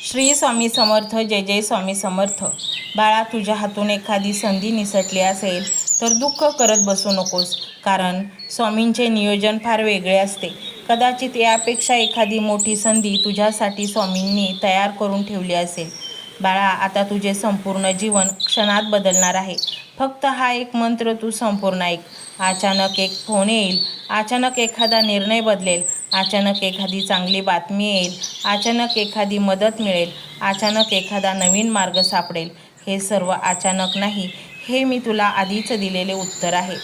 श्री स्वामी समर्थ. जय जय स्वामी समर्थ. बाळा, तुझ्या हातून एखादी संधी निसटली असेल तर दुःख करत बसू नकोस, कारण स्वामींचे नियोजन फार वेगळे असते. कदाचित यापेक्षा एखादी मोठी संधी तुझ्यासाठी स्वामींनी तयार करून ठेवली असेल. बाळा, आता तुझे संपूर्ण जीवन क्षणात बदलणार आहे. फक्त हा एक मंत्र तू संपूर्ण ऐक. अचानक एक फोन येईल, अचानक एखादा निर्णय बदलेल, अचानक एखादी चांगली बातमी येईल, अचानक एखादी मदत मिळेल, अचानक एखादा नवीन मार्ग सापडेल. हे सर्व अचानक नाही, हे मी तुला आधीच दिलेले उत्तर आहे.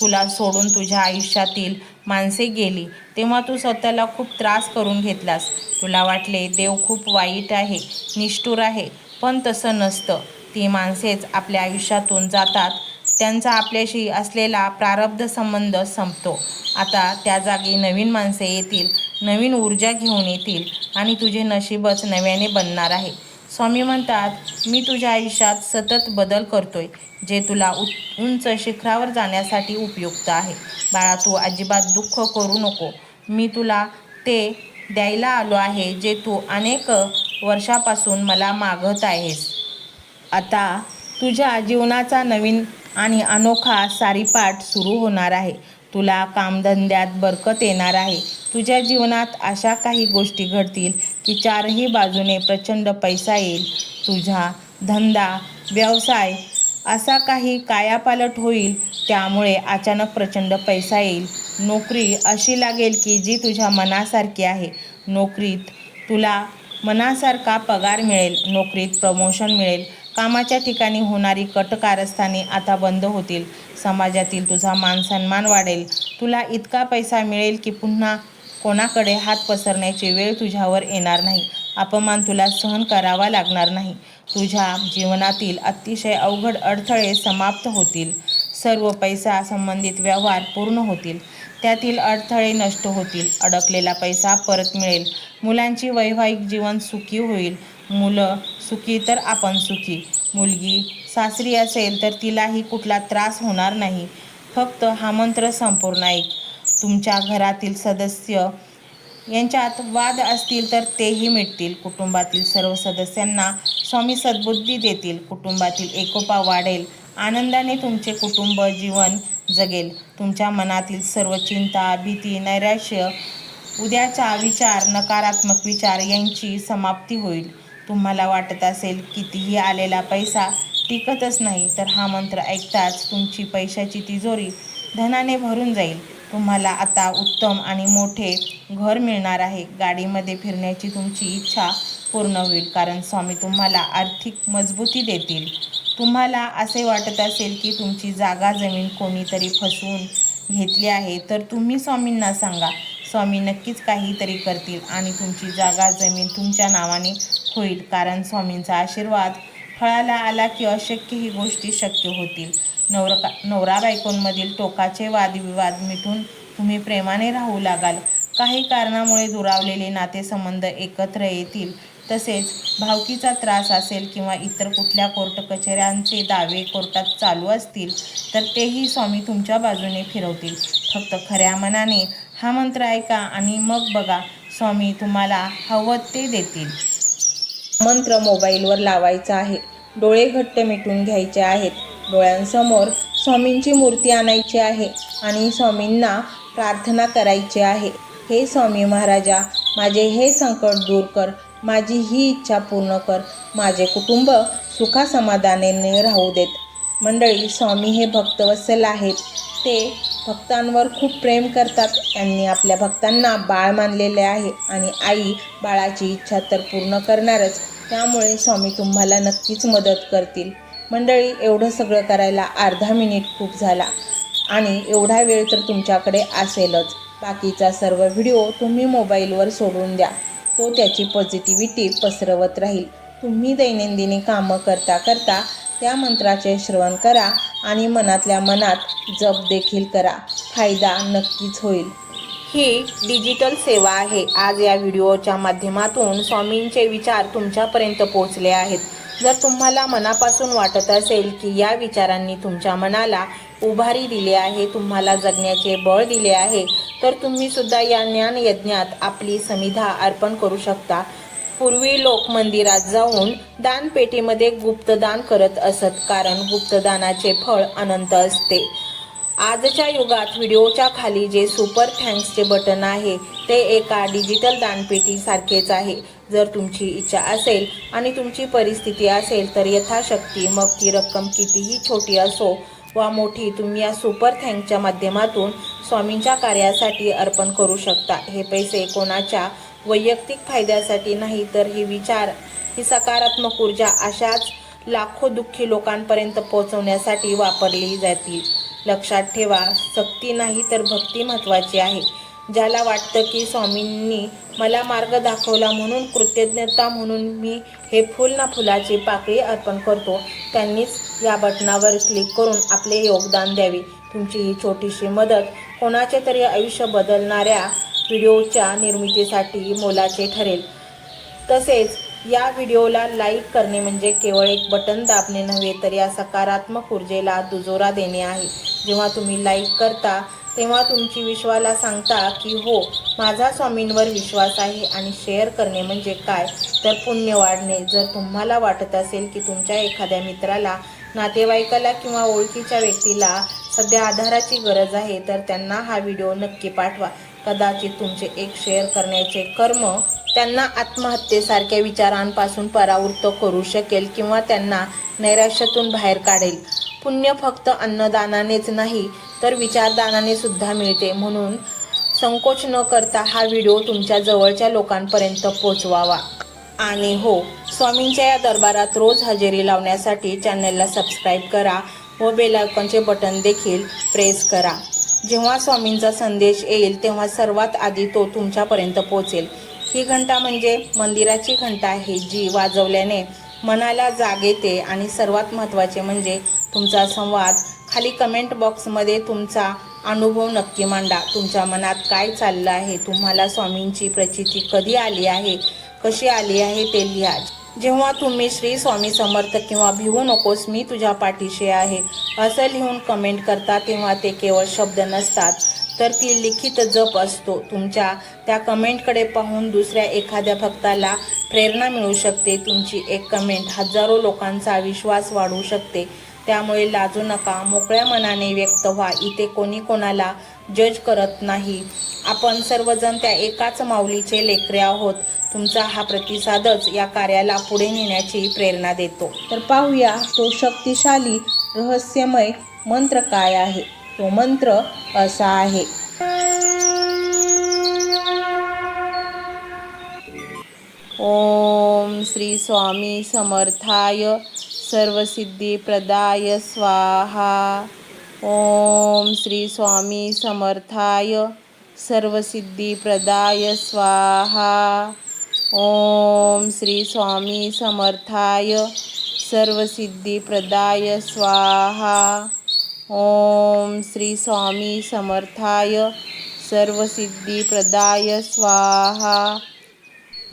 तुला सोडून तुझ्या आयुष्यातील माणसे गेली तेव्हा तू स्वतःला खूप त्रास करून घेतलास. तुला वाटले देव खूप वाईट आहे, निष्ठुर आहे, पण तसं नसतं. ती माणसेच आपल्या आयुष्यातून जातात, त्यांचा आपल्याशी असलेला प्रारब्ध संबंध संपतो. आता त्या जागी नवीन माणसे येतील, नवीन ऊर्जा घेऊन येतील आणि तुझे नशीबच नव्याने बनणार आहे. स्वामी म्हणतात, मी तुझ्या आयुष्यात सतत बदल करतोय, जे तुला उंच शिखरावर जाण्यासाठी उपयुक्त आहे. बाळा, तू अजिबात दुःख करू नको. मी तुला ते द्यायला आलो आहे जे तू अनेक वर्षापासून मला मागत आहेस. आता तुझ्या जीवनाचा नवीन आणि अनोखा सारीपाट सुरू होणार आहे. तुला कामधंद्यात बरकत येणार आहे. तुझ्या जीवनात अशा काही गोष्टी घडतील की चारही बाजूने प्रचंड पैसा येईल. तुझा धंदा, व्यवसाय असा काही कायापालट होईल, त्यामुळे अचानक प्रचंड पैसा येईल. नोकरी अशी लागेल की जी तुझ्या मनासारखी आहे. नोकरीत तुला मनासारखा पगार मिळेल, नोकरीत प्रमोशन मिळेल. कामाच्या ठिकाणी होणारी कटकारस्थाने आता बंद होतील. समाजातील तुझा मानसन्मान वाढेल. तुला इतका पैसा मिळेल की पुन्हा कोणाकडे हात पसरण्याची वेळ तुझ्यावर येणार नाही. अपमान तुला सहन करावा लागणार नाही. तुझ्या जीवनातील अतिशय अवघड अडथळे समाप्त होतील. सर्व पैसा संबंधित व्यवहार पूर्ण होतील. त्यातील अडथळे नष्ट होतील. अडकलेला पैसा परत मिळेल. मुलांची वैवाहिक जीवन सुखी होईल. मुलं सुखी तर आपण सुखी. मुलगी सासरी असेल तर तिलाही कुठला त्रास होणार नाही. फक्त हा मंत्र संपूर्ण ऐक. तुमच्या घरातील सदस्य यांच्यात वाद असतील तर तेही मिटतील. कुटुंबातील सर्व सदस्यांना स्वामी सद्बुद्धी देतील. कुटुंबातील एकोपा वाढेल. आनंदाने तुमचे कुटुंब जीवन जगेल. तुमच्या मनातील सर्व चिंता, भीती, नैराश्य, उद्याचा विचार, नकारात्मक विचार यांची समाप्ती होईल. तुम्हाला वाटत असेल कितीही आलेला पैसा टिकतच नाही, तर हा मंत्र ऐकताच तुमची पैशाची तिजोरी धनाने भरून जाईल. तुम्हाला आता उत्तम आणि मोठे घर मिळणार आहे. गाडीमध्ये फिरण्याची तुमची इच्छा पूर्ण होईल, कारण स्वामी तुम्हाला आर्थिक मजबूती देतील. तुम्हाला असे वाटत असेल की तुमची जागा जमीन कोणीतरी फसवून घेतली आहे, तर तुम्ही स्वामींना सांगा. स्वामी नक्कीच काहीतरी करतील आणि तुमची जागा जमीन तुमच्या नावाने होईल, कारण स्वामींचा आशीर्वाद फळाला आला की अशक्य ही गोष्टी शक्य होतील. नवरा बायकोंमधील टोकाचे वादविवाद मिटून तुम्ही प्रेमाने राहू लागाल. काही कारणामुळे दुरावलेले नातेसंबंध एकत्र येतील. तसेच भावकीचा त्रास असेल किंवा इतर कुठल्या कोर्ट कचेऱ्यांचे दावे कोर्टात चालू असतील तर तेही स्वामी तुमच्या बाजूने फिरवतील. फक्त खऱ्या मनाने हा मंत्र ऐका आणि मग बघा, स्वामी तुम्हाला हवं ते देतील. मंत्र मोबाईलवर लावायचा आहे. डोळे घट्ट मिटून घ्यायचे आहेत. डोळ्यांसमोर स्वामींची मूर्ती आणायची आहे आणि स्वामींना प्रार्थना करायची आहे. हे स्वामी महाराजा, माझे हे संकट दूर कर. माझी ही इच्छा पूर्ण कर. माझे कुटुंब सुखासमाधानाने राहू देत. मंडळी, स्वामी हे भक्तवत्सल आहेत. ते भक्तांवर खूप प्रेम करतात. त्यांनी आपल्या भक्तांना बाळ मानलेले आहे आणि आई बाळाची इच्छा तर पूर्ण करणारच. त्यामुळे स्वामी तुम्हाला नक्कीच मदत करतील. मंडळी, एवढं सगळं करायला अर्धा मिनिट खूप झाला आणि एवढा वेळ तर तुमच्याकडे असेलच. बाकीचा सर्व व्हिडिओ तुम्ही मोबाईलवर सोडून द्या. तो त्याची पॉझिटिव्हिटी पसरवत राहील. तुम्ही दैनंदिनी कामं करता करता त्या मंत्राचे श्रवण करा आणि मनातल्या मनात जप देखील करा. फायदा नक्कीच होईल. ही डिजिटल सेवा आहे. आज या व्हिडिओच्या माध्यमातून स्वामींचे विचार तुमच्यापर्यंत पोहोचले आहेत. जर तुम्हाला मनापासून वाटत असेल की या विचारांनी तुमच्या मनाला उभारी दिली आहे, तुम्हाला जगण्याचे बळ दिले आहे, तर तुम्ही सुद्धा या ज्ञान यज्ञात आपली समिधा अर्पण करू शकता. पूर्वी लोक मंदिरात जाऊन दानपेटीमध्ये गुप्तदान करत असत, कारण गुप्तदानाचे फळ अनंत असते. आजच्या युगात व्हिडिओच्या खाली जे सुपर थँक्सचे बटन आहे ते एका डिजिटल दानपेटी सारखेच आहे. जर तुमची इच्छा असेल आणि तुमची परिस्थिती असेल तर यथाशक्ती, मग ती रक्कम कितीही छोटी असो वा मोठी, तुम्ही या सुपर थँक्सच्या माध्यमातून स्वामींच्या कार्यासाठी अर्पण करू शकता. हे पैसे कोणाच्या वैयक्तिक फायद्यासाठी नाही, तर ही विचार, ही सकारात्मक ऊर्जा अशाच लाखो दुःखी लोकांपर्यंत पोहोचवण्यासाठी वापरली जातील. लक्षात ठेवा, सक्ती नाही तर भक्ती महत्त्वाची आहे. ज्याला वाटतं की स्वामींनी मला मार्ग दाखवला म्हणून कृतज्ञता म्हणून मी हे फुल ना फुलाची पाकळी अर्पण करतो, त्यांनीच या बटनावर क्लिक करून आपले योगदान द्यावे. तुमची ही छोटीशी मदत कोणाचे तरी आयुष्य बदलणाऱ्या व्हिडिओच्या निर्मितीसाठी मोलाचे ठरेल. तसेच या व्हिडिओला लाईक करणे म्हणजे केवळ एक बटन दाबणे नव्हे, तर या सकारात्मक ऊर्जेला दुजोरा देणे आहे. जेव्हा तुम्ही लाईक करता तेव्हा तुमची विश्वाला सांगता की हो, माझा स्वामींवर विश्वास आहे. आणि शेअर करणे म्हणजे काय, तर पुण्य वाढणे. जर तुम्हाला वाटत असेल की तुमच्या एखाद्या मित्राला, नातेवाईकाला किंवा ओळखीच्या व्यक्तीला सध्या आधाराची गरज आहे, तर त्यांना हा व्हिडिओ नक्की पाठवा. कदाचित तुमचे एक शेअर करण्याचे कर्म त्यांना आत्महत्येसारख्या विचारांपासून परावृत्त करू शकेल किंवा त्यांना नैराश्यातून बाहेर काढेल. पुण्य फक्त अन्नदानानेच नाही तर विचारदानाने सुद्धा मिळते. म्हणून संकोच न करता हा व्हिडिओ तुमच्या जवळच्या लोकांपर्यंत पोहोचवावा. आणि हो, स्वामींच्या या दरबारात रोज हजेरी लावण्यासाठी चॅनलला सबस्क्राईब करा व बेल आयकॉनचे बटन देखील प्रेस करा. जेव्हा स्वामींचा संदेश येईल तेव्हा सर्वात आधी तो तुमच्यापर्यंत पोहोचेल. ही घंटा म्हणजे मंदिराची घंटा आहे, जी वाजवल्याने मनाला जाग येते. आणि सर्वात महत्त्वाचे म्हणजे तुमचा संवाद. खाली कमेंट बॉक्समध्ये तुमचा अनुभव नक्की मांडा. तुमच्या मनात काय चाललं आहे, तुम्हाला स्वामींची प्रचिती कधी आली आहे, कशी आली आहे ते लिहा. जेव्हा तुम्ही श्री स्वामी समर्थ किंवा भिवू नकोस मी तुझ्या पाठीशी आहे असं लिहून कमेंट करता, तेव्हा ते केवळ शब्द नसतात, तर ती लिखित जप असतो. तुमच्या त्या कमेंटकडे पाहून दुसऱ्या एखाद्या भक्ताला प्रेरणा मिळू शकते. तुमची एक कमेंट हजारो लोकांचा विश्वास वाढवू शकते. त्यामुळे लाजू नका, मोकळ्या मनाने व्यक्त व्हा. इथे कोणी कोणाला जज करत नाही. आपण सर्वजण त्या एकाच माऊलीचे लेकरे आहोत. तुमचा हा प्रतिसादच या कार्याला पुढे नेण्याची प्रेरणा देतो. तर पाहूया तो शक्तिशाली रहस्यमय मंत्र काय आहे. तो मंत्र असा आहे: ओम श्री स्वामी समर्थाय सर्वसिद्धिप्रदाय स्वाहा. ओम श्री स्वामी समर्थाय सर्वसिद्धिप्रदाय स्वाहा. ओम श्री स्वामी समर्थाय सर्वसिद्धिप्रदाय स्वाहा. ओम श्री स्वामी समर्थाय सर्वसिद्धिप्रदाय स्वाहा.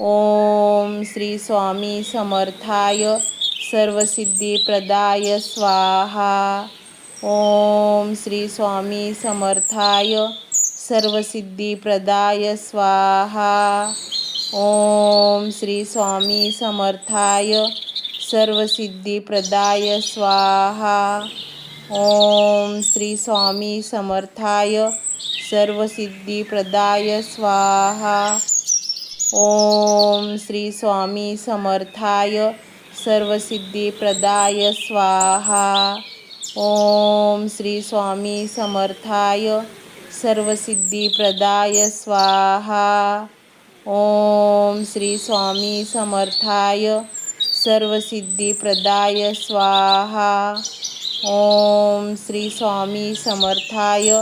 ओम श्री स्वामी समर्थाय सर्वसिद्धिप्रदाय स्वाहा. ओम श्री स्वामी समर्थाय सर्वसिद्धिप्रदाय स्वाहा. ओम श्री स्वामी समर्थाय सर्वसिद्धिप्रदाय स्वाहा. ओम श्री स्वामी समर्थाय सर्वसिद्धिप्रदाय स्वाहा. ओम श्री स्वामी समर्थाय सर्वसिद्धिप्रदाय स्वाहा. ओम श्री स्वामी समर्थाय सर्वसिद्धिप्रदाय स्वाहा. ओम श्री स्वामी समर्थाय सर्वसिद्धिप्रदाय स्वाहा. ओम श्री स्वामी समर्थाय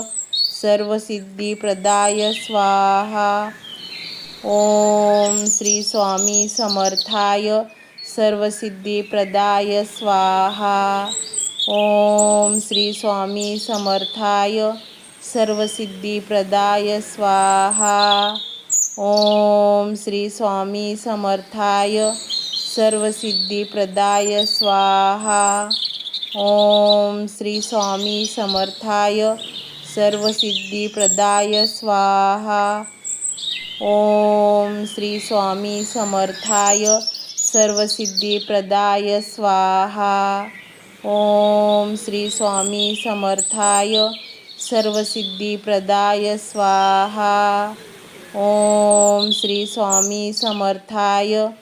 सर्वसिद्धिप्रदाय स्वाहा. ओम श्री स्वामी समर्थाय सर्वसिद्धिप्रदाय स्वाहा. ओम श्री स्वामी समर्थाय सर्वसिद्धिप्रदाय स्वाहा. ओम श्री स्वामी समर्थाय सर्वसिद्धिप्रदाय स्वाहा. ओम श्री स्वामी समर्थाय सर्वसिद्धिप्रदाय स्वाहा. ओम श्री स्वामी समर्थाय सर्वसिद्धिप्रदाय स्वाहा. ओम श्री स्वामी समर्थाय सर्वसिद्धिप्रदाय स्वाहा. ओम श्री स्वामी समर्थाय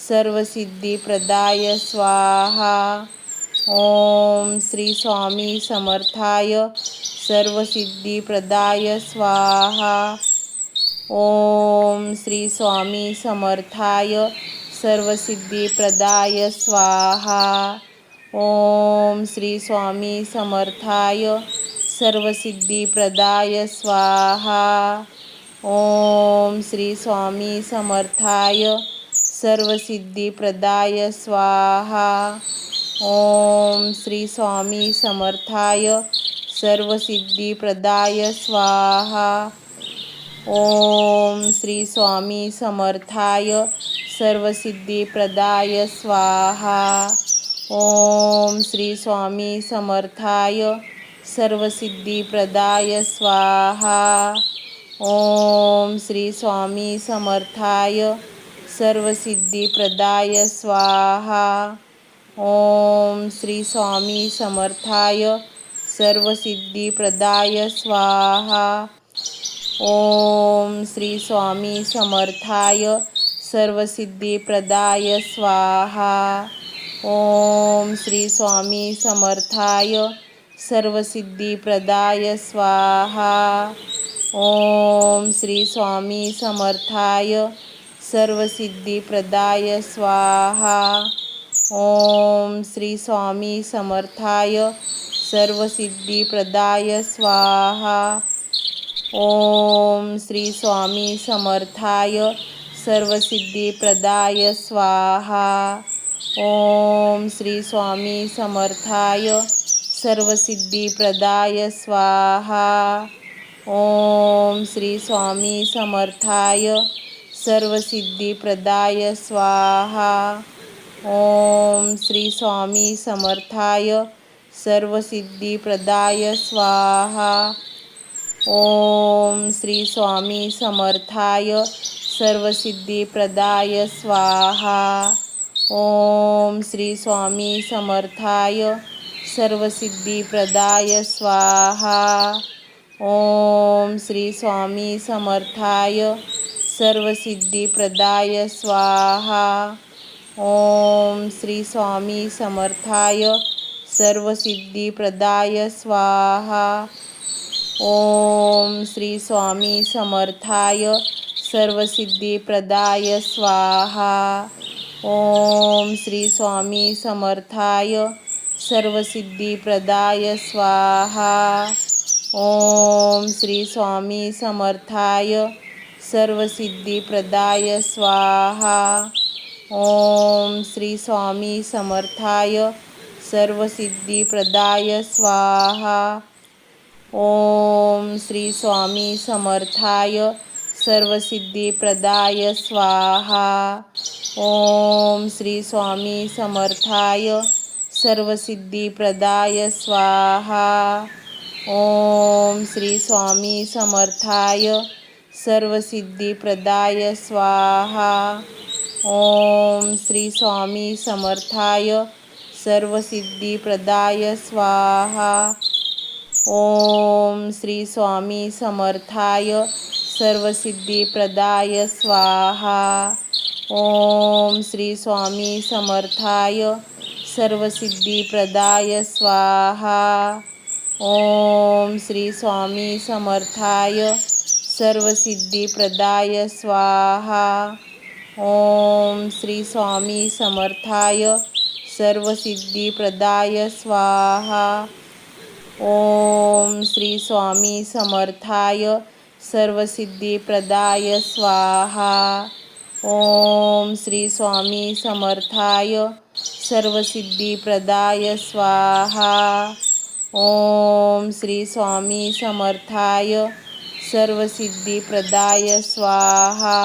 सर्वसिद्धिप्रदाय स्वाहा. ओम श्री स्वामी समर्थाय सर्वसिद्धिप्रदाय स्वाहा. ओम श्री स्वामी समर्थाय सर्वसिद्धिप्रदाय स्वाहा. ओम श्री स्वामी समर्थाय सर्वसिद्धिप्रदाय स्वाहा. ओम श्री स्वामी समर्थाय सर्वसिद्धिप्रदाय स्वाहा. ओम श्री स्वामी समर्थाय सर्वसिद्धिप्रदाय स्वाहा. ओम श्री स्वामी समर्थाय सर्वसिद्धिप्रदाय स्वाहा. ओम श्री स्वामी समर्थाय सर्वसिद्धिप्रदाय स्वाहा. ओम श्री स्वामी समर्थाय सर्वसिद्धिप्रदाय स्वाहा. ओम श्री स्वामी समर्थाय सर्वसिद्धिप्रदाय स्वाहा. ओम श्री स्वामी समर्थाय सर्वसिद्धिप्रदाय स्वाहा. ओम श्री स्वामी समर्थाय सर्वसिद्धिप्रदाय स्वाहा. ओम श्री स्वामी समर्थाय सर्वसिद्धिप्रदाय स्वाहा. ओम श्री स्वामी समर्थाय सर्वसिद्धिप्रदाय स्वाहा. ओम श्री स्वामी समर्थाय सर्वसिद्धिप्रदाय स्वाहा. ओम श्री स्वामी समर्थाय सर्वसिद्धिप्रदाय स्वाहा. ओम श्री स्वामी समर्थाय सर्वसिद्धिप्रदाय स्वाहा. ओम श्री स्वामी समर्थाय सर्वसिद्धिप्रदाय स्वाहा. ओम श्री स्वामी समर्थाय सर्वसिद्धिप्रदाय स्वाहा. ओम श्री स्वामी समर्थाय सर्वसिद्धिप्रदाय स्वाहा. ओम श्री स्वामी समर्थाय सर्वसिद्धिप्रदाय स्वाहा. ओम श्री स्वामी समर्थाय सर्वसिद्धिप्रदाय स्वाहा. ओम श्री स्वामी समर्थाय सर्वसिद्धिप्रदाय स्वाहा. ओम श्री स्वामी समर्थाय सर्वसिद्धिप्रदाय स्वाहा. ओम श्री स्वामी समर्थाय सर्वसिद्धिप्रदाय स्वाहा. ओम श्री स्वामी समर्थाय सर्वसिद्धिप्रदाय स्वाहा. ओम श्री स्वामी समर्थाय सर्वसिद्धिप्रदाय स्वाहा. ओम श्री स्वामी समर्थाय सर्वसिद्धिप्रदाय स्वाहा. ओम श्री स्वामी समर्थाय सर्वसिद्धिप्रदाय स्वाहा. ओम श्री स्वामी समर्थाय सर्वसिद्धिप्रदाय स्वाहा. ओम श्री स्वामी समर्थाय सर्वसिद्धिप्रदाय स्वाहा. ओम श्री स्वामी समर्थाय सर्वसिद्धिप्रदाय स्वाहा. ओम श्री स्वामी समर्थाय सर्वसिद्धिप्रदाय स्वाहा. ओम श्री स्वामी समर्थाय सर्वसिद्धिप्रदाय स्वाहा. ओम श्री स्वामी समर्थाय सर्वसिद्धिप्रदाय स्वाहा. ओम श्री स्वामी समर्थाय सर्वसिद्धिप्रदाय स्वाहा. ओम श्री स्वामी समर्थाय सर्वसिद्धिप्रदाय स्वाहा.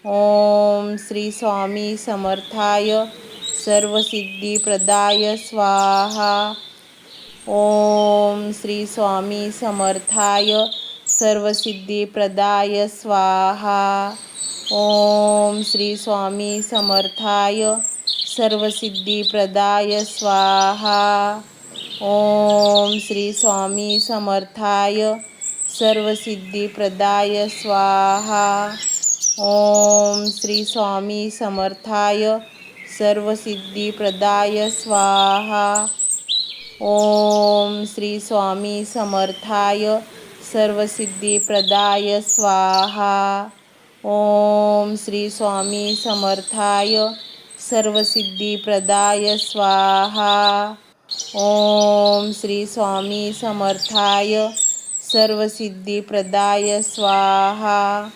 ओम श्री स्वामी समर्थाय सर्वसिद्धिप्रदाय स्वाहा. ओम श्री स्वामी समर्थाय सर्वसिद्धिप्रदाय स्वाहा. ओम श्री स्वामी समर्थाय सर्वसिद्धिप्रदाय स्वाहा. ओम श्री स्वामी समर्थाय सर्वसिद्धिप्रदाय स्वाहा. ओम श्री स्वामी समर्थाय सर्वसिद्धिप्रदाय स्वाहा. ओम श्री स्वामी समर्थाय सर्वसिद्धिप्रदाय स्वाहा. ओम श्री स्वामी समर्थाय सर्वसिद्धिप्रदाय स्वाहा. ओम श्री स्वामी समर्थाय सर्वसिद्धिप्रदाय स्वाहा.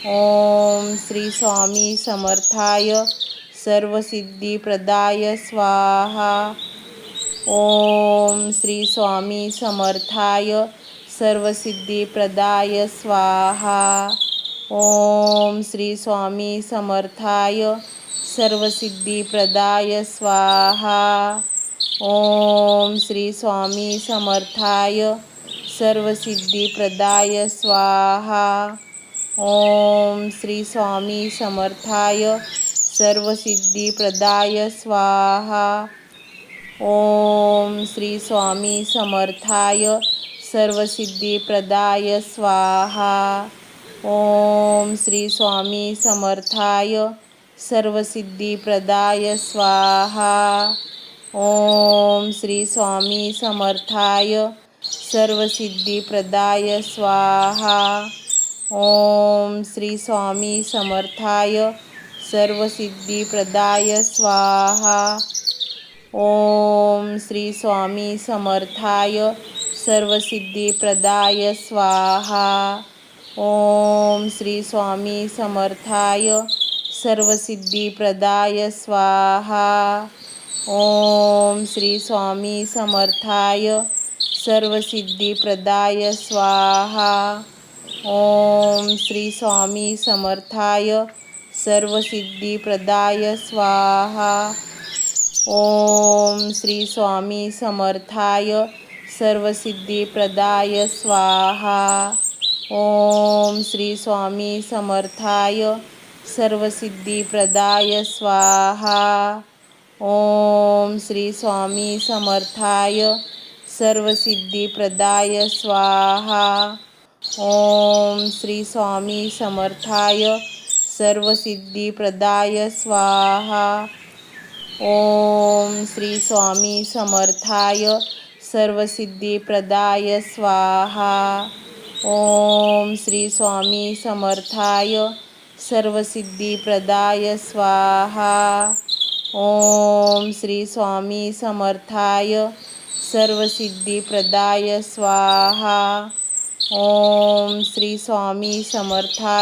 ओम श्री स्वामी समर्थाय सर्वसिद्धिप्रदाय स्वाहा. ओम श्री स्वामी समर्थाय सर्वसिद्धिप्रदाय स्वाहा. ओम श्री स्वामी समर्थाय सर्वसिद्धिप्रदाय स्वाहा. ओम श्री स्वामी समर्थाय सर्वसिद्धिप्रदाय स्वाहा. ओम श्री स्वामी समर्थाय सर्वसिद्धिप्रदाय स्वाहा. ओम श्री स्वामी समर्थाय सर्वसिद्धिप्रदाय स्वाहा. ओम श्री स्वामी समर्थाय सर्वसिद्धिप्रदाय स्वाहा. ओम श्री स्वामी समर्थाय सर्वसिद्धिप्रदाय स्वाहा. ओम श्री स्वामी समर्थाय सर्वसिद्धिप्रदाय स्वाहा. ओम श्री स्वामी समर्थाय सर्वसिद्धिप्रदाय स्वाहा. ओम श्री स्वामी समर्थाय सर्वसिद्धिप्रदाय स्वाहा. ओम श्री स्वामी समर्थाय सर्वसिद्धिप्रदाय स्वाहा. ओम श्री स्वामी समर्थाय सर्वसिद्धिप्रदाय स्वाहा. ओम श्री स्वामी समर्थाय सर्वसिद्धिप्रदाय स्वाहा. ओम श्री स्वामी समर्थाय सर्वसिद्धिप्रदाय स्वाहा. ओम श्री स्वामी समर्थाय सर्वसिद्धिप्रदाय स्वाहा. ओम श्री स्वामी समर्थाय सर्वसिद्धिप्रदाय स्वाहा. ओम श्री स्वामी समर्थाय सर्वसिद्धिप्रदाय स्वाहा. ओम श्री स्वामी समर्थाय सर्वसिद्धिप्रदाय स्वाहा. ओम श्री स्वामी समर्थाय सर्वसिद्धिप्रदाय स्वाहा. ओम श्री स्वामी समर्थाय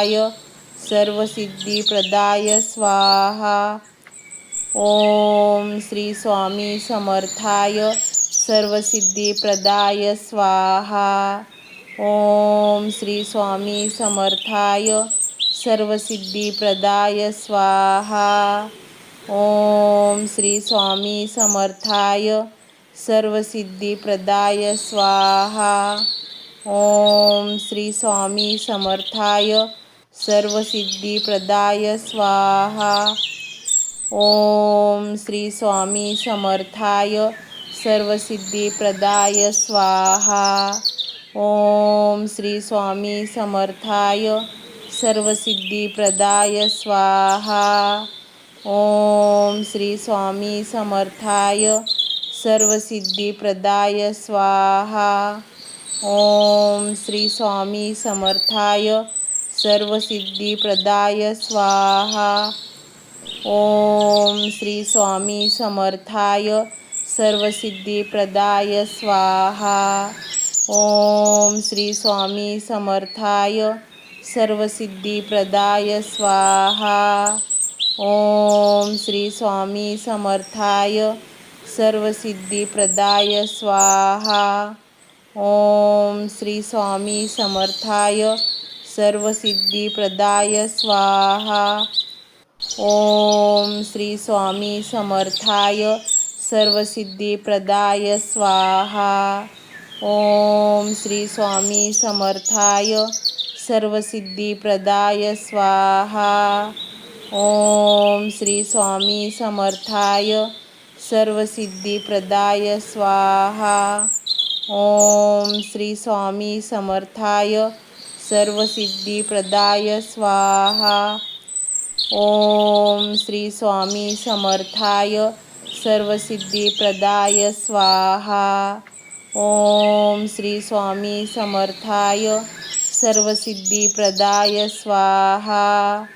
सर्वसिद्धिप्रदाय स्वाहा. ओम श्री स्वामी समर्थाय सर्वसिद्धिप्रदाय स्वाहा. ओम श्री स्वामी समर्थाय सर्वसिद्धिप्रदाय स्वाहा. ओम श्री स्वामी समर्थाय सर्वसिद्धिप्रदाय स्वाहा. ओम श्री स्वामी समर्थाय सर्वसिद्धिप्रदाय स्वाहा. ओम श्री स्वामी समर्थाय सर्वसिद्धिप्रदाय स्वाहा. ओम श्री स्वामी समर्थाय सर्वसिद्धिप्रदाय स्वाहा. ओम श्री स्वामी समर्थाय सर्वसिद्धिप्रदाय स्वाहा. ओम श्री स्वामी समर्थाय सर्वसिद्धिप्रदाय स्वाहा. ओम श्री स्वामी समर्थाय सर्वसिद्धिप्रदाय स्वाहा. ओम श्री स्वामी समर्थाय सर्वसिद्धिप्रदाय स्वाहा. ओम श्री स्वामी समर्थाय सर्वसिद्धिप्रदाय स्वाहा. ओम श्री स्वामी समर्थाय सर्वसिद्धिप्रदाय स्वाहा. ओम श्री स्वामी समर्थाय सर्वसिद्धिप्रदाय स्वाहा. ओम श्री स्वामी समर्थाय सर्वसिद्धिप्रदाय स्वाहा। ओम श्री स्वामी समर्थाय सर्वसिद्धिप्रदाय स्वाहा। ओम श्री स्वामी समर्थाय सर्वसिद्धिप्रदाय स्वाहा। ओम श्री स्वामी समर्थाय सर्वसिद्धिप्रदाय स्वाहा। ओम श्री स्वामी समर्थाय सर्वसिद्धिप्रदाय स्वाहा।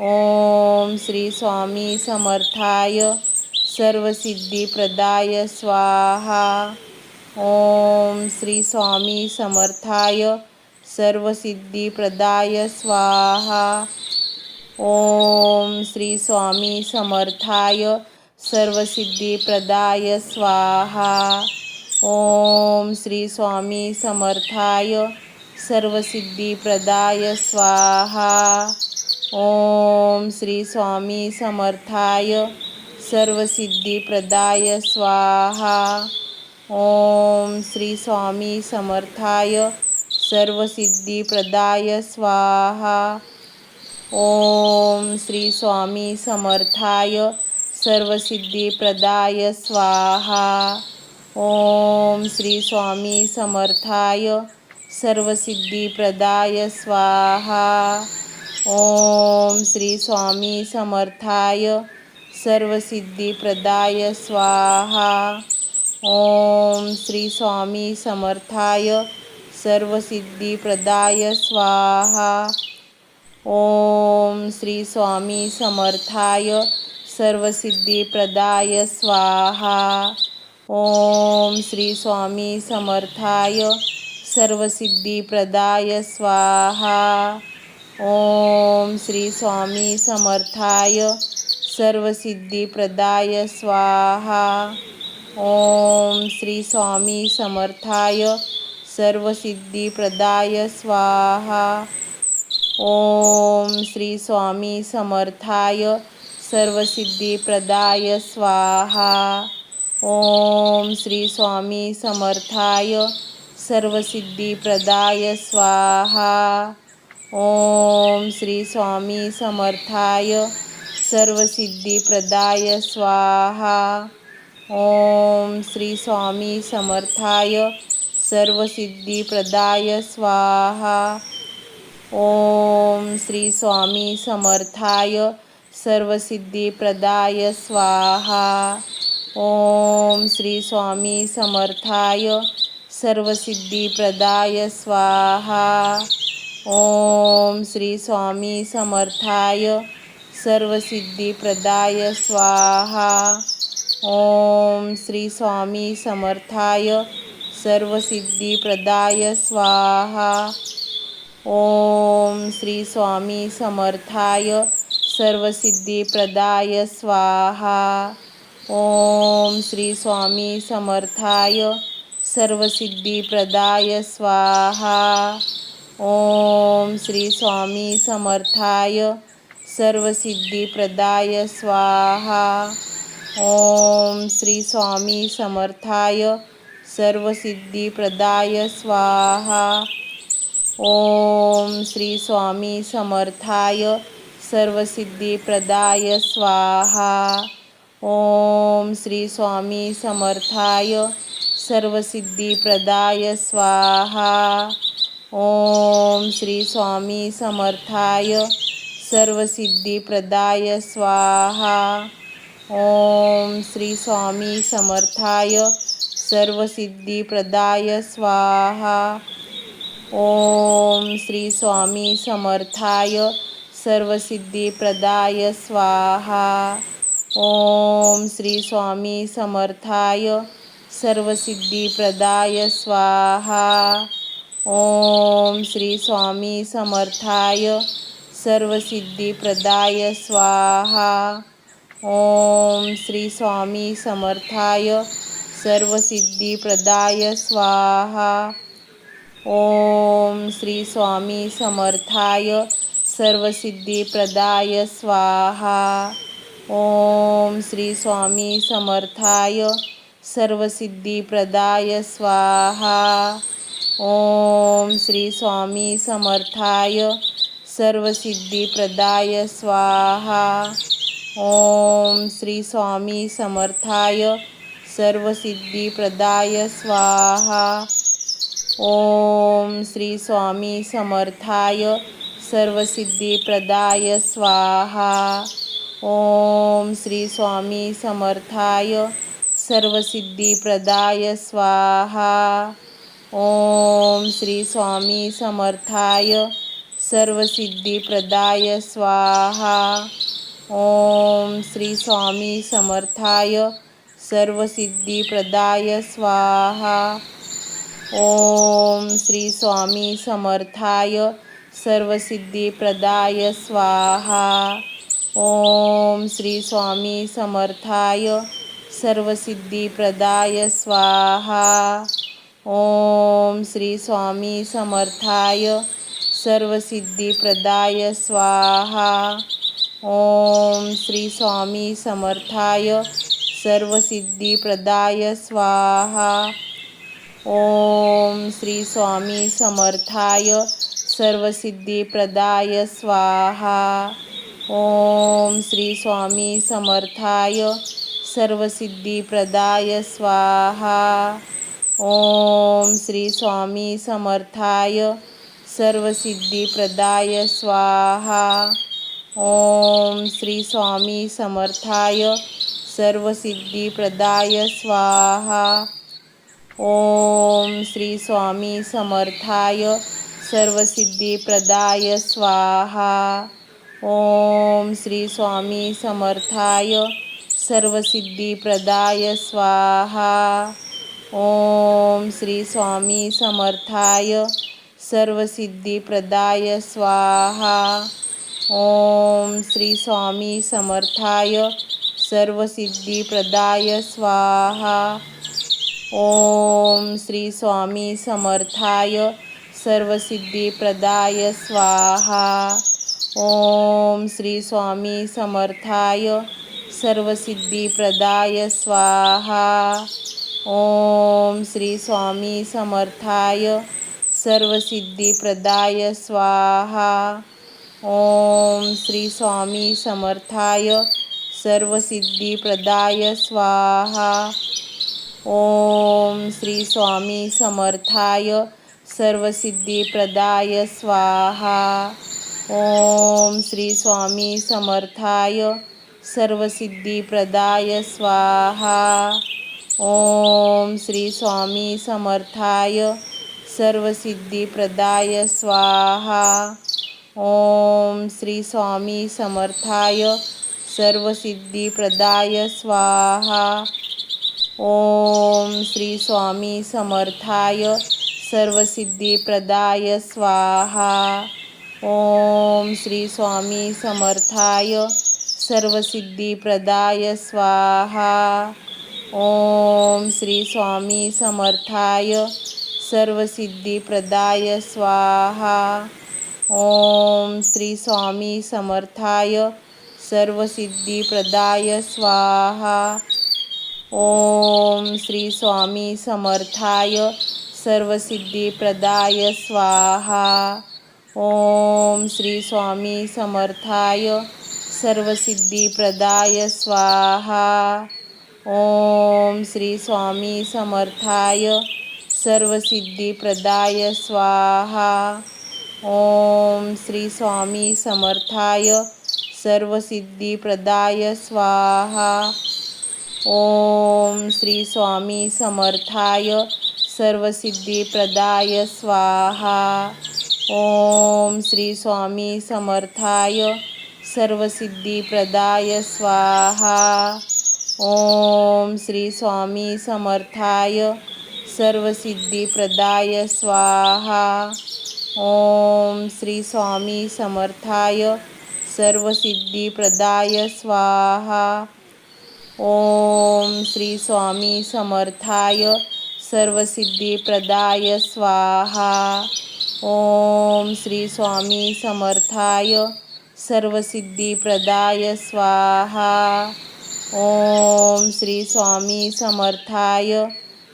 ओम श्री स्वामी समर्थाय सर्वसिद्धिप्रदाय स्वाहा। ओम श्री स्वामी समर्थाय सर्वसिद्धिप्रदाय स्वाहा। ओम श्री स्वामी समर्थाय सर्वसिद्धिप्रदाय स्वाहा। ओम श्री स्वामी समर्थाय सर्वसिद्धिप्रदाय स्वाहा। ओम श्री स्वामी समर्थाय सर्वसिद्धिप्रदाय स्वाहा। ओम श्री स्वामी समर्थाय सर्वसिद्धिप्रदाय स्वाहा। ओम श्री स्वामी समर्थाय सर्वसिद्धिप्रदाय स्वाहा। ओम श्री स्वामी समर्थाय सर्वसिद्धिप्रदाय स्वाहा। ओम श्री स्वामी समर्थाय सर्वसिद्धिप्रदाय स्वाहा। ओम श्री स्वामी समर्थाय सर्वसिद्धिप्रदाय स्वाहा। ओम श्री स्वामी समर्थाय सर्वसिद्धिप्रदाय स्वाहा। ओम श्री स्वामी समर्थाय सर्वसिद्धिप्रदाय स्वाहा। ओम श्री स्वामी समर्थाय सर्वसिद्धिप्रदाय स्वाहा। ओम श्री स्वामी समर्थाय सर्वसिद्धिप्रदाय स्वाहा। ओम श्री स्वामी समर्थाय सर्वसिद्धिप्रदाय स्वाहा। ओम श्री स्वामी समर्थाय सर्वसिद्धिप्रदाय स्वाहा। ओम श्री स्वामी समर्थाय सर्वसिद्धिप्रदाय स्वाहा। ओम श्री स्वामी समर्थाय सर्वसिद्धिप्रदाय स्वाहा। ओम श्री स्वामी समर्थाय सर्वसिद्धिप्रदाय स्वाहा। ओम श्री स्वामी समर्थाय सर्वसिद्धिप्रदाय स्वाहा। ओम श्री स्वामी समर्थाय सर्वसिद्धिप्रदाय स्वाहा। ओम श्री स्वामी समर्थाय सर्वसिद्धिप्रदाय स्वाहा। ओम श्री स्वामी समर्थाय सर्वसिद्धिप्रदाय स्वाहा। ओम श्री स्वामी समर्थाय सर्वसिद्धिप्रदाय स्वाहा। ओम श्री स्वामी समर्थाय सर्वसिद्धिप्रदाय स्वाहा। ओम श्री स्वामी समर्थाय सर्वसिद्धिप्रदाय स्वाहा। ओम श्री स्वामी समर्थाय सर्वसिद्धिप्रदाय स्वाहा। ओम श्री स्वामी समर्थाय सर्वसिद्धिप्रदाय स्वाहा। ओम श्री स्वामी समर्थाय सर्वसिद्धिप्रदाय स्वाहा। ओम श्री स्वामी समर्थाय सर्वसिद्धिप्रदाय स्वाहा। ओम श्री स्वामी समर्थाय सर्वसिद्धिप्रदाय स्वाहा। ओम श्री स्वामी समर्थाय सर्वसिद्धिप्रदाय स्वाहा। ओम श्री स्वामी समर्थाय सर्वसिद्धिप्रदाय स्वाहा। ओम श्री स्वामी समर्थाय सर्वसिद्धिप्रदाय स्वाहा। ओम श्री स्वामी समर्थाय सर्वसिद्धिप्रदाय स्वाहा। ओम श्री स्वामी समर्थाय सर्वसिद्धिप्रदाय स्वाहा। ओम श्री स्वामी समर्थाय सर्वसिद्धिप्रदाय स्वाहा। ओम श्री स्वामी समर्थाय सर्वसिद्धिप्रदाय स्वाहा। ओम श्री स्वामी समर्थाय सर्वसिद्धिप्रदाय स्वाहा। ओम श्री स्वामी समर्थाय सर्वसिद्धिप्रदाय स्वाहा। ओम श्री स्वामी समर्थाय सर्वसिद्धिप्रदाय स्वाहा। ओम श्री स्वामी समर्थाय सर्वसिद्धिप्रदाय स्वाहा। ओम श्री स्वामी समर्थाय सर्वसिद्धिप्रदाय स्वाहा। ओम श्री स्वामी समर्थाय सर्वसिद्धिप्रदाय स्वाहा। ओम श्री स्वामी समर्थाय सर्वसिद्धिप्रदाय स्वाहा। ओम श्री स्वामी समर्थाय सर्वसिद्धिप्रदाय स्वाहा। ओम श्री स्वामी समर्थाय सर्वसिद्धिप्रदाय स्वाहा। ओम श्री स्वामी समर्थाय सर्वसिद्धिप्रदाय स्वाहा। ओम श्री स्वामी समर्थाय सर्वसिद्धिप्रदाय स्वाहा। ओम श्री स्वामी समर्थाय सर्वसिद्धिप्रदाय स्वाहा। ओम श्री स्वामी समर्थाय सर्वसिद्धिप्रदाय स्वाहा। ओम श्री स्वामी समर्थाय सर्वसिद्धिप्रदाय स्वाहा। ओम श्री स्वामी समर्थाय सर्वसिद्धिप्रदाय स्वाहा। ओम श्री स्वामी समर्थाय सर्वसिद्धिप्रदाय स्वाहा। ओम श्री स्वामी समर्थाय सर्वसिद्धिप्रदाय स्वाहा। ओम श्री स्वामी समर्थाय सर्वसिद्धिप्रदाय स्वाहा। ओम श्री स्वामी समर्थाय सर्वसिद्धिप्रदाय स्वाहा। ओम श्री स्वामी समर्थाय सर्वसिद्धिप्रदाय स्वाहा। ओम श्री स्वामी समर्थाय सर्वसिद्धिप्रदाय स्वाहा। ओम श्री स्वामी समर्थाय सर्वसिद्धिप्रदाय स्वाहा। ओम श्री स्वामी समर्थाय सर्वसिद्धिप्रदाय स्वाहा। ओम श्री स्वामी समर्थाय सर्वसिद्धिप्रदाय स्वाहा। ओम श्री स्वामी समर्थाय सर्वसिद्धिप्रदाय स्वाहा। ओम श्री स्वामी समर्थाय सर्वसिद्धिप्रदाय स्वाहा। ओम श्री स्वामी समर्थाय सर्वसिद्धिप्रदाय स्वाहा। ओम श्री स्वामी समर्थाय सर्वसिद्धिप्रदाय स्वाहा। ओम श्री स्वामी समर्थाय सर्वसिद्धिप्रदाय स्वाहा। ओम श्री स्वामी समर्थाय सर्वसिद्धिप्रदाय स्वाहा। ओम श्री स्वामी समर्थाय सर्वसिद्धिप्रदाय स्वाहा। ओम श्री स्वामी समर्थाय सर्वसिद्धिप्रदाय स्वाहा। ओम श्री स्वामी समर्थाय सर्वसिद्धिप्रदाय स्वाहा। ओम श्री स्वामी समर्थाय सर्वसिद्धिप्रदाय स्वाहा। ओम श्री स्वामी समर्थाय सर्वसिद्धिप्रदाय स्वाहा। ओम श्री स्वामी समर्थाय सर्वसिद्धिप्रदाय स्वाहा। ओम श्री स्वामी समर्थाय सर्वसिद्धिप्रदाय स्वाहा। ओम श्री स्वामी समर्थाय सर्वसिद्धिप्रदाय स्वाहा। ओम श्री स्वामी समर्थाय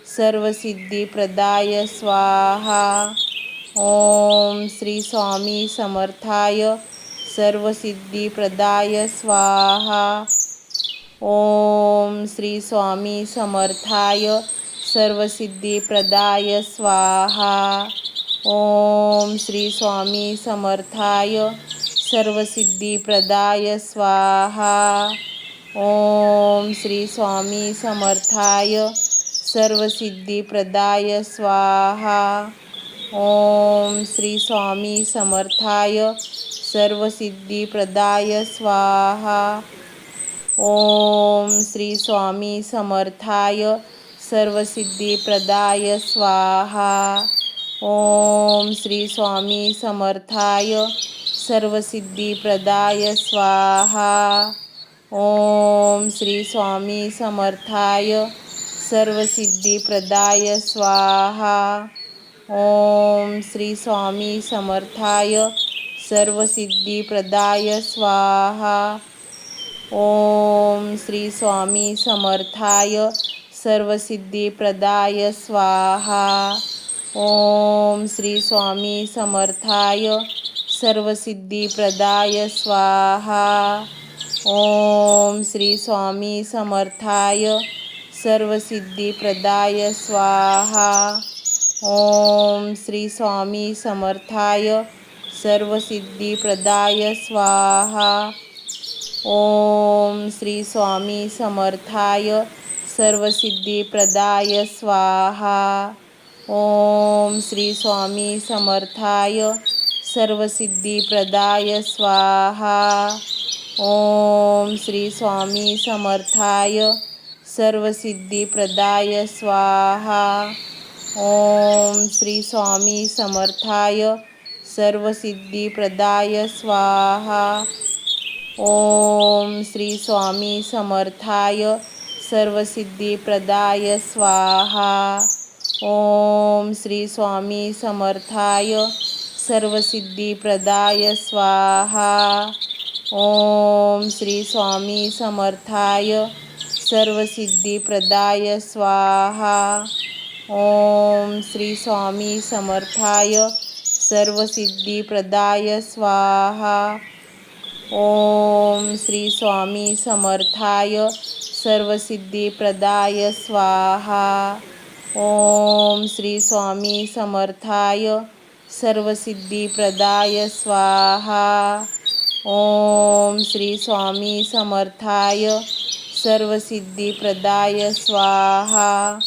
सर्वसिद्धिप्रदाय स्वाहा। ओम श्री स्वामी समर्थाय सर्वसिद्धिप्रदाय स्वाहा। ओम श्री स्वामी समर्थाय सर्वसिद्धिप्रदाय स्वाहा। ओम श्री स्वामी समर्थाय सर्वसिद्धिप्रदाय स्वाहा। ओम श्री स्वामी समर्थाय सर्वसिद्धिप्रदाय स्वाहा। ओम श्री स्वामी समर्थाय सर्वसिद्धिप्रदाय स्वाहा। ओम श्री स्वामी समर्थाय सर्वसिद्धिप्रदाय स्वाहा। ओम श्री स्वामी समर्थाय सर्वसिद्धिप्रदाय स्वाहा। ओम श्री स्वामी समर्थाय सर्वसिद्धिप्रदाय स्वाहा। ओम श्री स्वामी समर्थाय सर्वसिद्धिप्रदाय स्वाहा। ओम श्री स्वामी समर्थाय सर्वसिद्धिप्रदाय स्वाहा। ओम श्री स्वामी समर्थाय सर्वसिद्धिप्रदाय स्वाहा। ओम श्री स्वामी समर्थाय सर्वसिद्धिप्रदाय स्वाहा। ओम श्री स्वामी समर्थाय सर्वसिद्धिप्रदाय स्वाहा। ओम श्री स्वामी समर्थाय सर्वसिद्धिप्रदाय स्वाहा। ओम श्री स्वामी समर्थाय सर्वसिद्धिप्रदाय स्वाहा। ओम श्री स्वामी समर्थाय सर्वसिद्धिप्रदाय स्वाहा। ओम श्री स्वामी समर्थाय सर्वसिद्धिप्रदाय स्वाहा। ओम श्री स्वामी समर्थाय सर्वसिद्धिप्रदाय स्वाहा। ओम श्री स्वामी समर्थाय सर्वसिद्धिप्रदाय स्वाहा। ओम श्री स्वामी समर्थाय सर्वसिद्धिप्रदाय स्वाहा। ओम श्री स्वामी समर्थाय सर्वसिद्धिप्रदाय स्वाहा। ओम श्री स्वामी समर्थाय सर्वसिद्धिप्रदाय स्वाहा। ओम श्री स्वामी समर्थाय सर्वसिद्धिप्रदाय स्वाहा। ओम श्री स्वामी समर्थाय सर्वसिद्धिप्रदाय स्वाहा।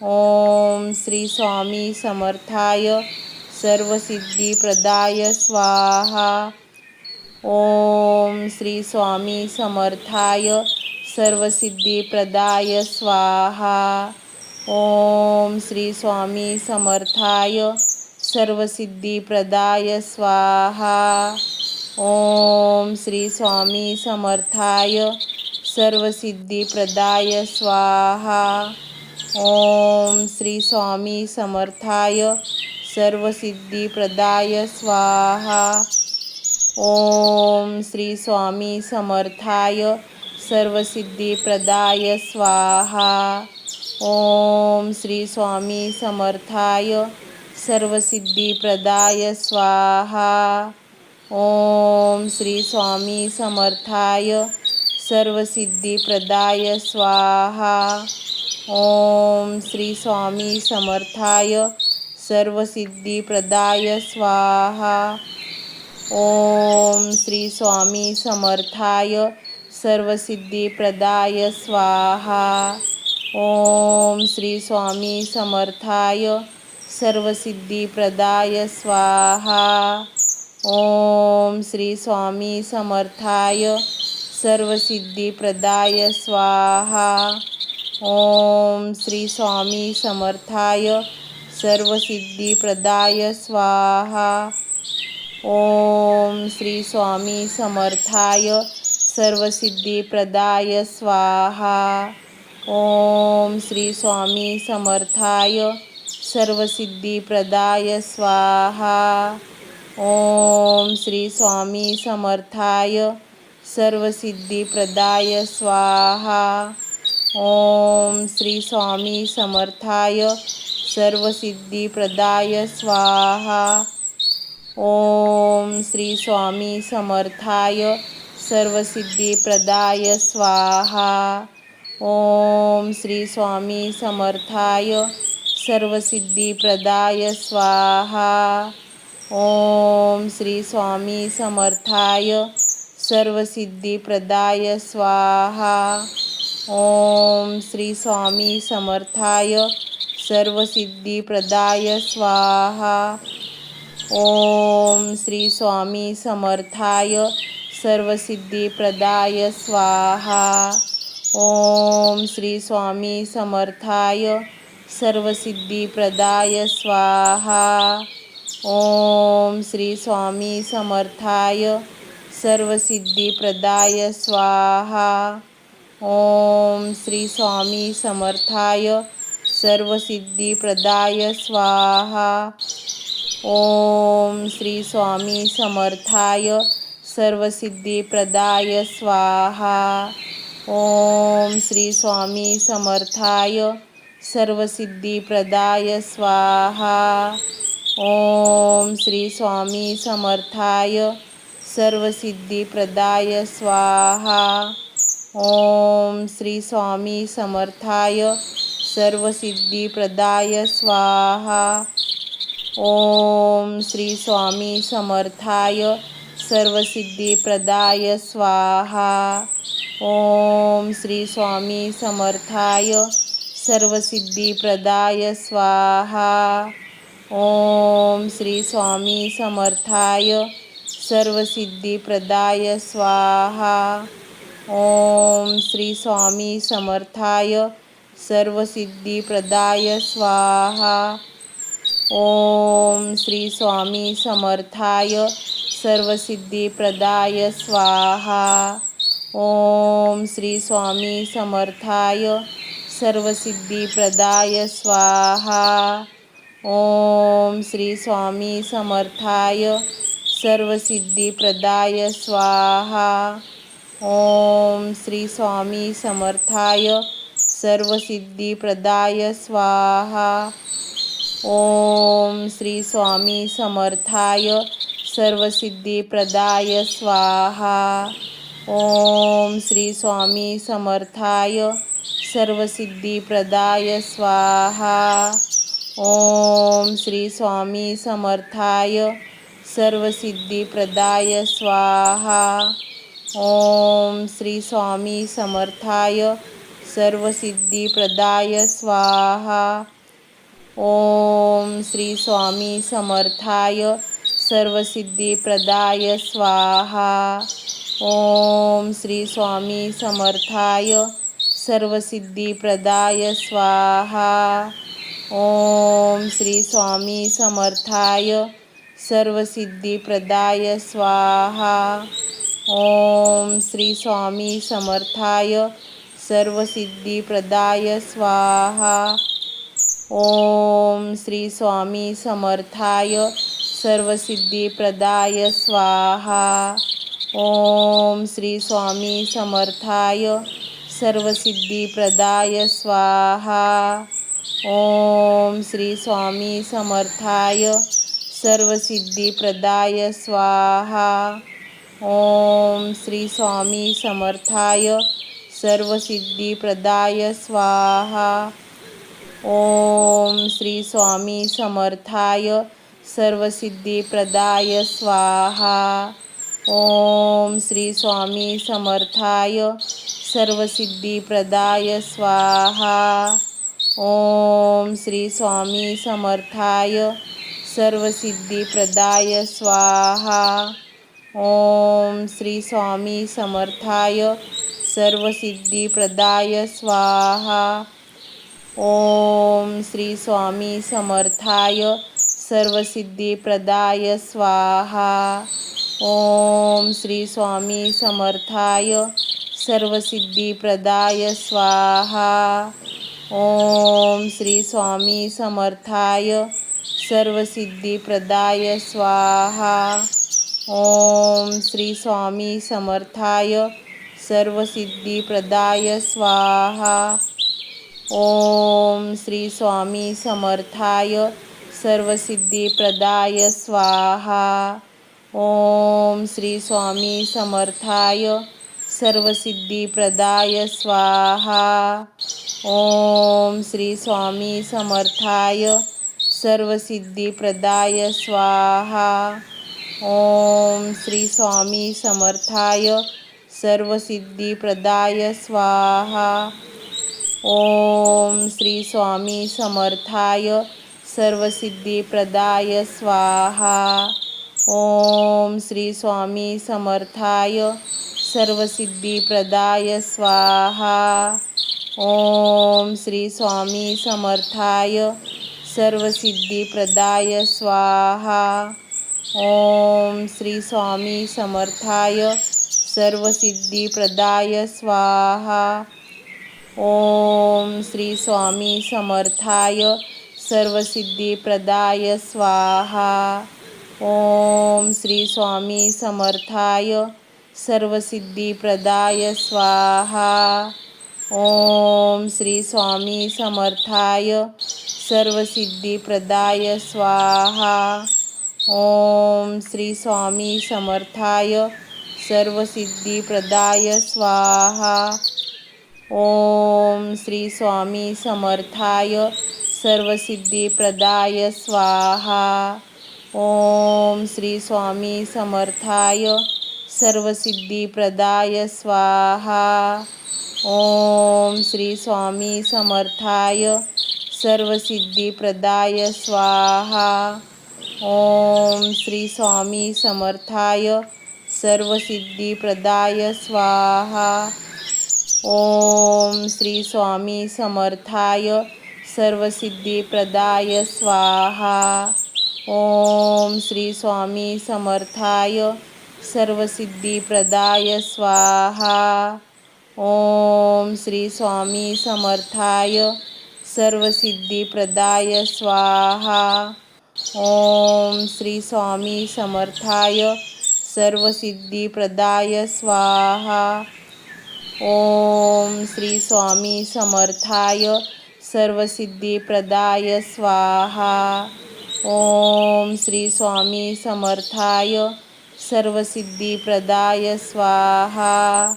ओम श्री स्वामी समर्थाय सर्वसिद्धिप्रदाय स्वाहा। ओम श्री स्वामी समर्थाय सर्वसिद्धिप्रदाय स्वाहा। ओम श्री स्वामी समर्थाय सर्वसिद्धिप्रदाय स्वाहा। ओम श्री स्वामी समर्थाय सर्वसिद्धिप्रदाय स्वाहा। ओम श्री स्वामी समर्थाय सर्वसिद्धिप्रदाय स्वाहा। ओम श्री स्वामी समर्थाय सर्वसिद्धिप्रदाय स्वाहा। ओम श्री स्वामी समर्थाय सर्वसिद्धिप्रदाय स्वाहा। ओम श्री स्वामी समर्थाय सर्वसिद्धिप्रदाय स्वाहा। ओम श्री स्वामी समर्थाय सर्वसिद्धिप्रदाय स्वाहा। ओम श्री स्वामी समर्थाय सर्वसिद्धिप्रदाय स्वाहा। ओम श्री स्वामी समर्थाय सर्वसिद्धिप्रदाय स्वाहा। ओम श्री स्वामी समर्थाय सर्वसिद्धिप्रदाय स्वाहा। ओम श्री स्वामी समर्थाय सर्वसिद्धिप्रदाय स्वाहा। ओम श्री स्वामी समर्थाय सर्वसिद्धिप्रदाय स्वाहा। ओम श्री स्वामी समर्थाय सर्वसिद्धिप्रदाय स्वाहा। ओम श्री स्वामी समर्थाय सर्वसिद्धिप्रदाय स्वाहा। ओम श्री स्वामी समर्थाय सर्वसिद्धिप्रदाय स्वाहा। ओम श्री स्वामी समर्थाय सर्वसिद्धिप्रदाय स्वाहा। ओम श्री स्वामी समर्थाय सर्वसिद्धिप्रदाय स्वाहा। ओम श्री स्वामी समर्थाय सर्वसिद्धिप्रदाय स्वाहा। ओम श्री स्वामी समर्थाय सर्वसिद्धिप्रदाय स्वाहा। ओम श्री स्वामी समर्थाय सर्वसिद्धिप्रदाय स्वाहा। ओम श्री स्वामी समर्थाय सर्वसिद्धिप्रदाय स्वाहा। ओम श्री स्वामी समर्थाय सर्वसिद्धिप्रदाय स्वाहा। ओम श्री स्वामी समर्थाय सर्वसिद्धिप्रदाय स्वाहा। ओम श्री स्वामी समर्थाय सर्वसिद्धिप्रदाय स्वाहा। ओम श्री स्वामी समर्थाय सर्वसिद्धिप्रदाय स्वाहा। ओम श्री स्वामी समर्थाय सर्वसिद्धिप्रदाय स्वाहा। ओम श्री स्वामी समर्थाय सर्वसिद्धिप्रदाय स्वाहा। ओम श्री स्वामी समर्थाय सर्वसिद्धिप्रदाय स्वाहा। ओम श्री स्वामी समर्थाय सर्वसिद्धिप्रदाय स्वाहा। ओम श्री स्वामी समर्थाय सर्वसिद्धिप्रदाय स्वाहा। ओम श्री स्वामी समर्थाय सर्वसिद्धिप्रदाय स्वाहा। ओम श्री स्वामी समर्थाय सर्वसिद्धिप्रदाय स्वाहा। ओम श्री स्वामी समर्थाय सर्वसिद्धिप्रदाय स्वाहा। ओम श्री स्वामी समर्थाय सर्वसिद्धिप्रदाय स्वाहा। ओम श्री स्वामी समर्थाय सर्वसिद्धिप्रदाय स्वाहा। ओम श्री स्वामी समर्थाय सर्वसिद्धिप्रदाय स्वाहा। ओम श्री स्वामी समर्थाय सर्वसिद्धिप्रदाय स्वाहा। ओम श्री स्वामी समर्थाय सर्वसिद्धिप्रदाय स्वाहा। ओम श्री स्वामी समर्थाय सर्वसिद्धिप्रदाय स्वाहा। ओम श्री स्वामी समर्थाय सर्वसिद्धिप्रदाय स्वाहा। ओम श्री स्वामी समर्थाय सर्वसिद्धिप्रदाय स्वाहा। ओम श्री स्वामी समर्थाय सर्वसिद्धिप्रदाय स्वाहा। ओम श्री स्वामी समर्थाय सर्वसिद्धिप्रदाय स्वाहा। ओम श्री स्वामी समर्थाय सर्वसिद्धिप्रदाय स्वाहा। ओम श्री स्वामी समर्थाय सर्वसिद्धिप्रदाय स्वाहा। ओम श्री स्वामी समर्थाय सर्वसिद्धिप्रदाय स्वाहा। ओम श्री स्वामी समर्थाय सर्वसिद्धिप्रदाय स्वाहा। ओम श्री स्वामी समर्थाय सर्वसिद्धिप्रदाय स्वाहा। ओम श्री स्वामी समर्थाय सर्वसिद्धिप्रदाय स्वाहा। ओम श्री स्वामी समर्थाय सर्वसिद्धिप्रदाय स्वाहा। ओम श्री स्वामी समर्थाय सर्वसिद्धिप्रदाय स्वाहा। ओम श्री स्वामी समर्थाय सर्वसिद्धिप्रदाय स्वाहा। ओम श्री स्वामी समर्थाय सर्वसिद्धिप्रदाय स्वाहा। ओम श्री स्वामी समर्थाय सर्वसिद्धिप्रदाय स्वाहा। ओम श्री स्वामी समर्थाय सर्वसिद्धिप्रदाय स्वाहा। ओम श्री स्वामी समर्थाय सर्वसिद्धिप्रदाय स्वाहा। ओम श्री स्वामी समर्थाय सर्वसिद्धिप्रदाय स्वाहा। ओम श्री स्वामी समर्थाय सर्वसिद्धिप्रदाय स्वाहा। ओम श्री स्वामी समर्थाय सर्वसिद्धिप्रदाय स्वाहा। ओम श्री स्वामी समर्थाय सर्वसिद्धिप्रदाय स्वाहा। ओम श्री स्वामी समर्थाय सर्वसिद्धिप्रदाय स्वाहा। ओम श्री स्वामी समर्थाय सर्वसिद्धिप्रदाय स्वाहा। ओम श्री स्वामी समर्थाय सर्वसिद्धिप्रदाय स्वाहा। ओम श्री स्वामी समर्थाय सर्वसिद्धिप्रदाय स्वाहा। ओम श्री स्वामी समर्थाय सर्वसिद्धिप्रदाय स्वाहा। ओम श्री स्वामी समर्थाय सर्वसिद्धिप्रदाय स्वाहा। ओम श्री स्वामी समर्थाय सर्वसिद्धिप्रदाय स्वाहा। ओम श्री स्वामी समर्थाय सर्वसिद्धिप्रदाय स्वाहा। ओम श्री स्वामी समर्थाय सर्वसिद्धिप्रदाय स्वाहा। ओम श्री स्वामी समर्थाय सर्वसिद्धिप्रदाय स्वाहा। ओम श्री स्वामी समर्थाय सर्वसिद्धिप्रदाय स्वाहा। ओम श्री स्वामी समर्थाय सर्वसिद्धिप्रदाय स्वाहा। ओम श्री स्वामी समर्थाय सर्वसिद्धिप्रदाय स्वाहा। ओम श्री स्वामी समर्थाय सर्वसिद्धिप्रदाय स्वाहा। ओम श्री स्वामी समर्थाय सर्वसिद्धिप्रदाय स्वाहा। ओम श्री स्वामी समर्थाय सर्वसिद्धिप्रदाय स्वाहा। ओम श्री स्वामी समर्थाय सर्वसिद्धिप्रदाय स्वाहा।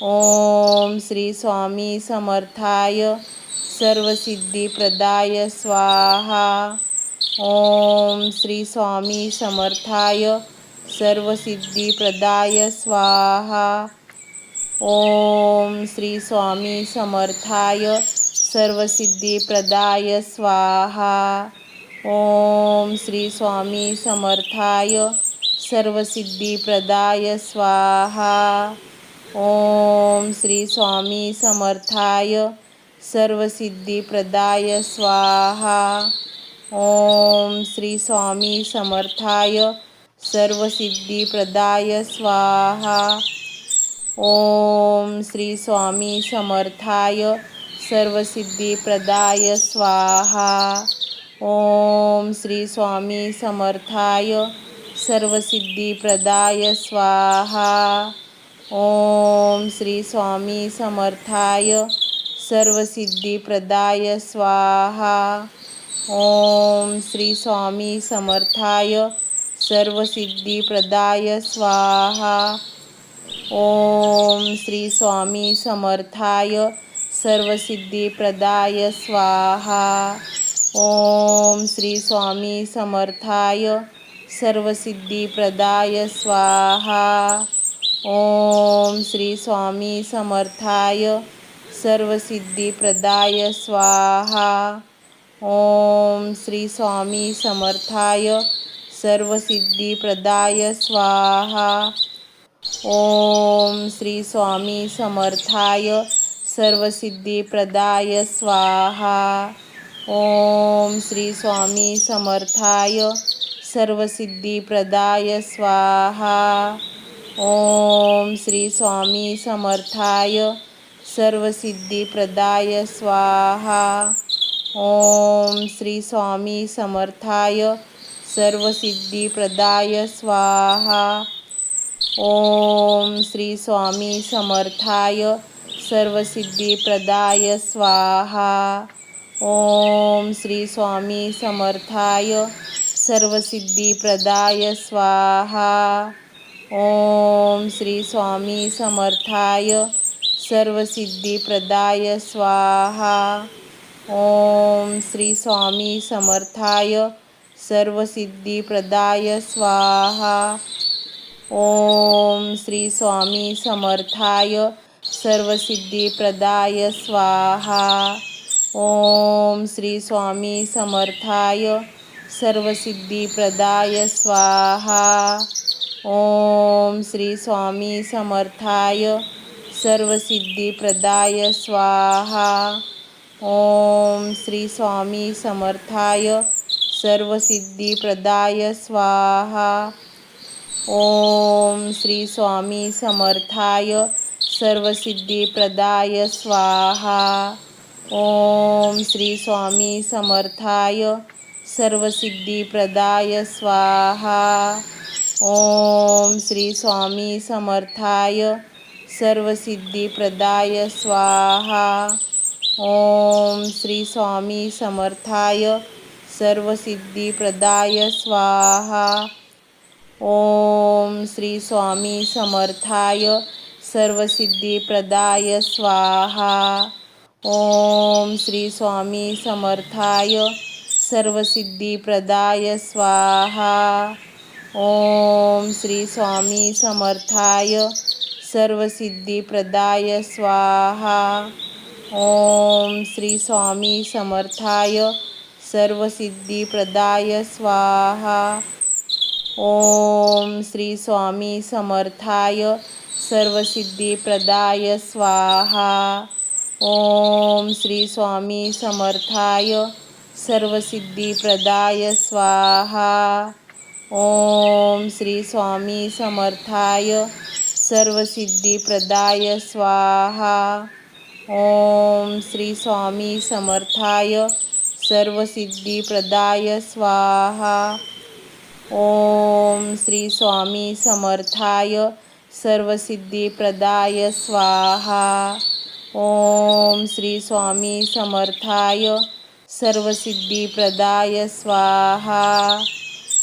ओम श्री स्वामी समर्थाय सर्वसिद्धिप्रदाय स्वाहा। ओम श्री स्वामी समर्थाय सर्वसिद्धिप्रदाय स्वाहा। ओम श्री स्वामी समर्थाय सर्वसिद्धिप्रदाय स्वाहा। ओम श्री स्वामी समर्थाय सर्वसिद्धिप्रदाय स्वाहा। ओम श्री स्वामी समर्थाय सर्वसिद्धिप्रदाय स्वाहा। ओम श्री स्वामी समर्थाय सर्वसिद्धिप्रदाय स्वाहा। ओम श्री स्वामी समर्थाय सर्वसिद्धिप्रदाय स्वाहा। ओम श्री स्वामी समर्थाय सर्वसिद्धिप्रदाय स्वाहा। ओम श्री स्वामी समर्थाय सर्वसिद्धिप्रदाय स्वाहा। ओम श्री स्वामी समर्थाय सर्वसिद्धिप्रदाय स्वाहा। ओम श्री स्वामी समर्थाय सर्वसिद्धिप्रदाय स्वाहा। ओम श्री स्वामी समर्थाय सर्वसिद्धिप्रदाय स्वाहा। ओम श्री स्वामी समर्थाय सर्वसिद्धिप्रदाय स्वाहा। ओम श्री स्वामी समर्थाय सर्वसिद्धिप्रदाय स्वाहा। ओम श्री स्वामी समर्थाय सर्वसिद्धिप्रदाय स्वाहा। ओम श्री स्वामी समर्थाय सर्वसिद्धिप्रदाय स्वाहा। ओम श्री स्वामी समर्थाय सर्वसिद्धिप्रदाय स्वाहा। ओम श्री स्वामी समर्थाय सर्वसिद्धिप्रदाय स्वाहा। ओम श्री स्वामी समर्थाय सर्वसिद्धिप्रदाय स्वाहा। ओम श्री स्वामी समर्थाय सर्वसिद्धिप्रदाय स्वाहा। ओम श्री स्वामी समर्थाय सर्वसिद्धिप्रदाय स्वाहा। ओम श्री स्वामी समर्थाय सर्वसिद्धिप्रदाय स्वाहा। ओम श्री स्वामी समर्थाय सर्वसिद्धिप्रदाय स्वाहा। ओम श्री स्वामी समर्थाय सर्वसिद्धिप्रदाय स्वाहा। ओम श्री स्वामी समर्थाय सर्वसिद्धिप्रदाय स्वाहा। ओम श्री स्वामी समर्थाय सर्वसिद्धिप्रदाय स्वाहा। ओम श्री स्वामी समर्थाय सर्वसिद्धिप्रदाय स्वाहा। ओम श्री स्वामी समर्थाय सर्वसिद्धिप्रदाय स्वाहा। ओम श्री स्वामी समर्थाय सर्वसिद्धिप्रदाय स्वाहा। ओम श्री स्वामी समर्थाय सर्वसिद्धिप्रदाय स्वाहा। ओम श्री स्वामी समर्थाय सर्वसिद्धिप्रदाय स्वाहा। ओम श्री स्वामी समर्थाय सर्वसिद्धिप्रदाय स्वाहा। ओम श्री स्वामी समर्थाय सर्वसिद्धिप्रदाय स्वाहा। ओम श्री स्वामी समर्थाय सर्वसिद्धिप्रदाय स्वाहा। ओम श्री स्वामी समर्थाय सर्वसिद्धिप्रदाय स्वाहा। ओम श्री स्वामी समर्थाय सर्वसिद्धिप्रदाय स्वाहा। ओम श्री स्वामी समर्थाय सर्वसिद्धिप्रदाय स्वाहा। ओम श्री स्वामी समर्थाय सर्वसिद्धिप्रदाय स्वाहा। ओम श्री स्वामी समर्थाय सर्वसिद्धिप्रदाय स्वाहा। ओम श्री स्वामी समर्थाय सर्वसिद्धिप्रदाय स्वाहा।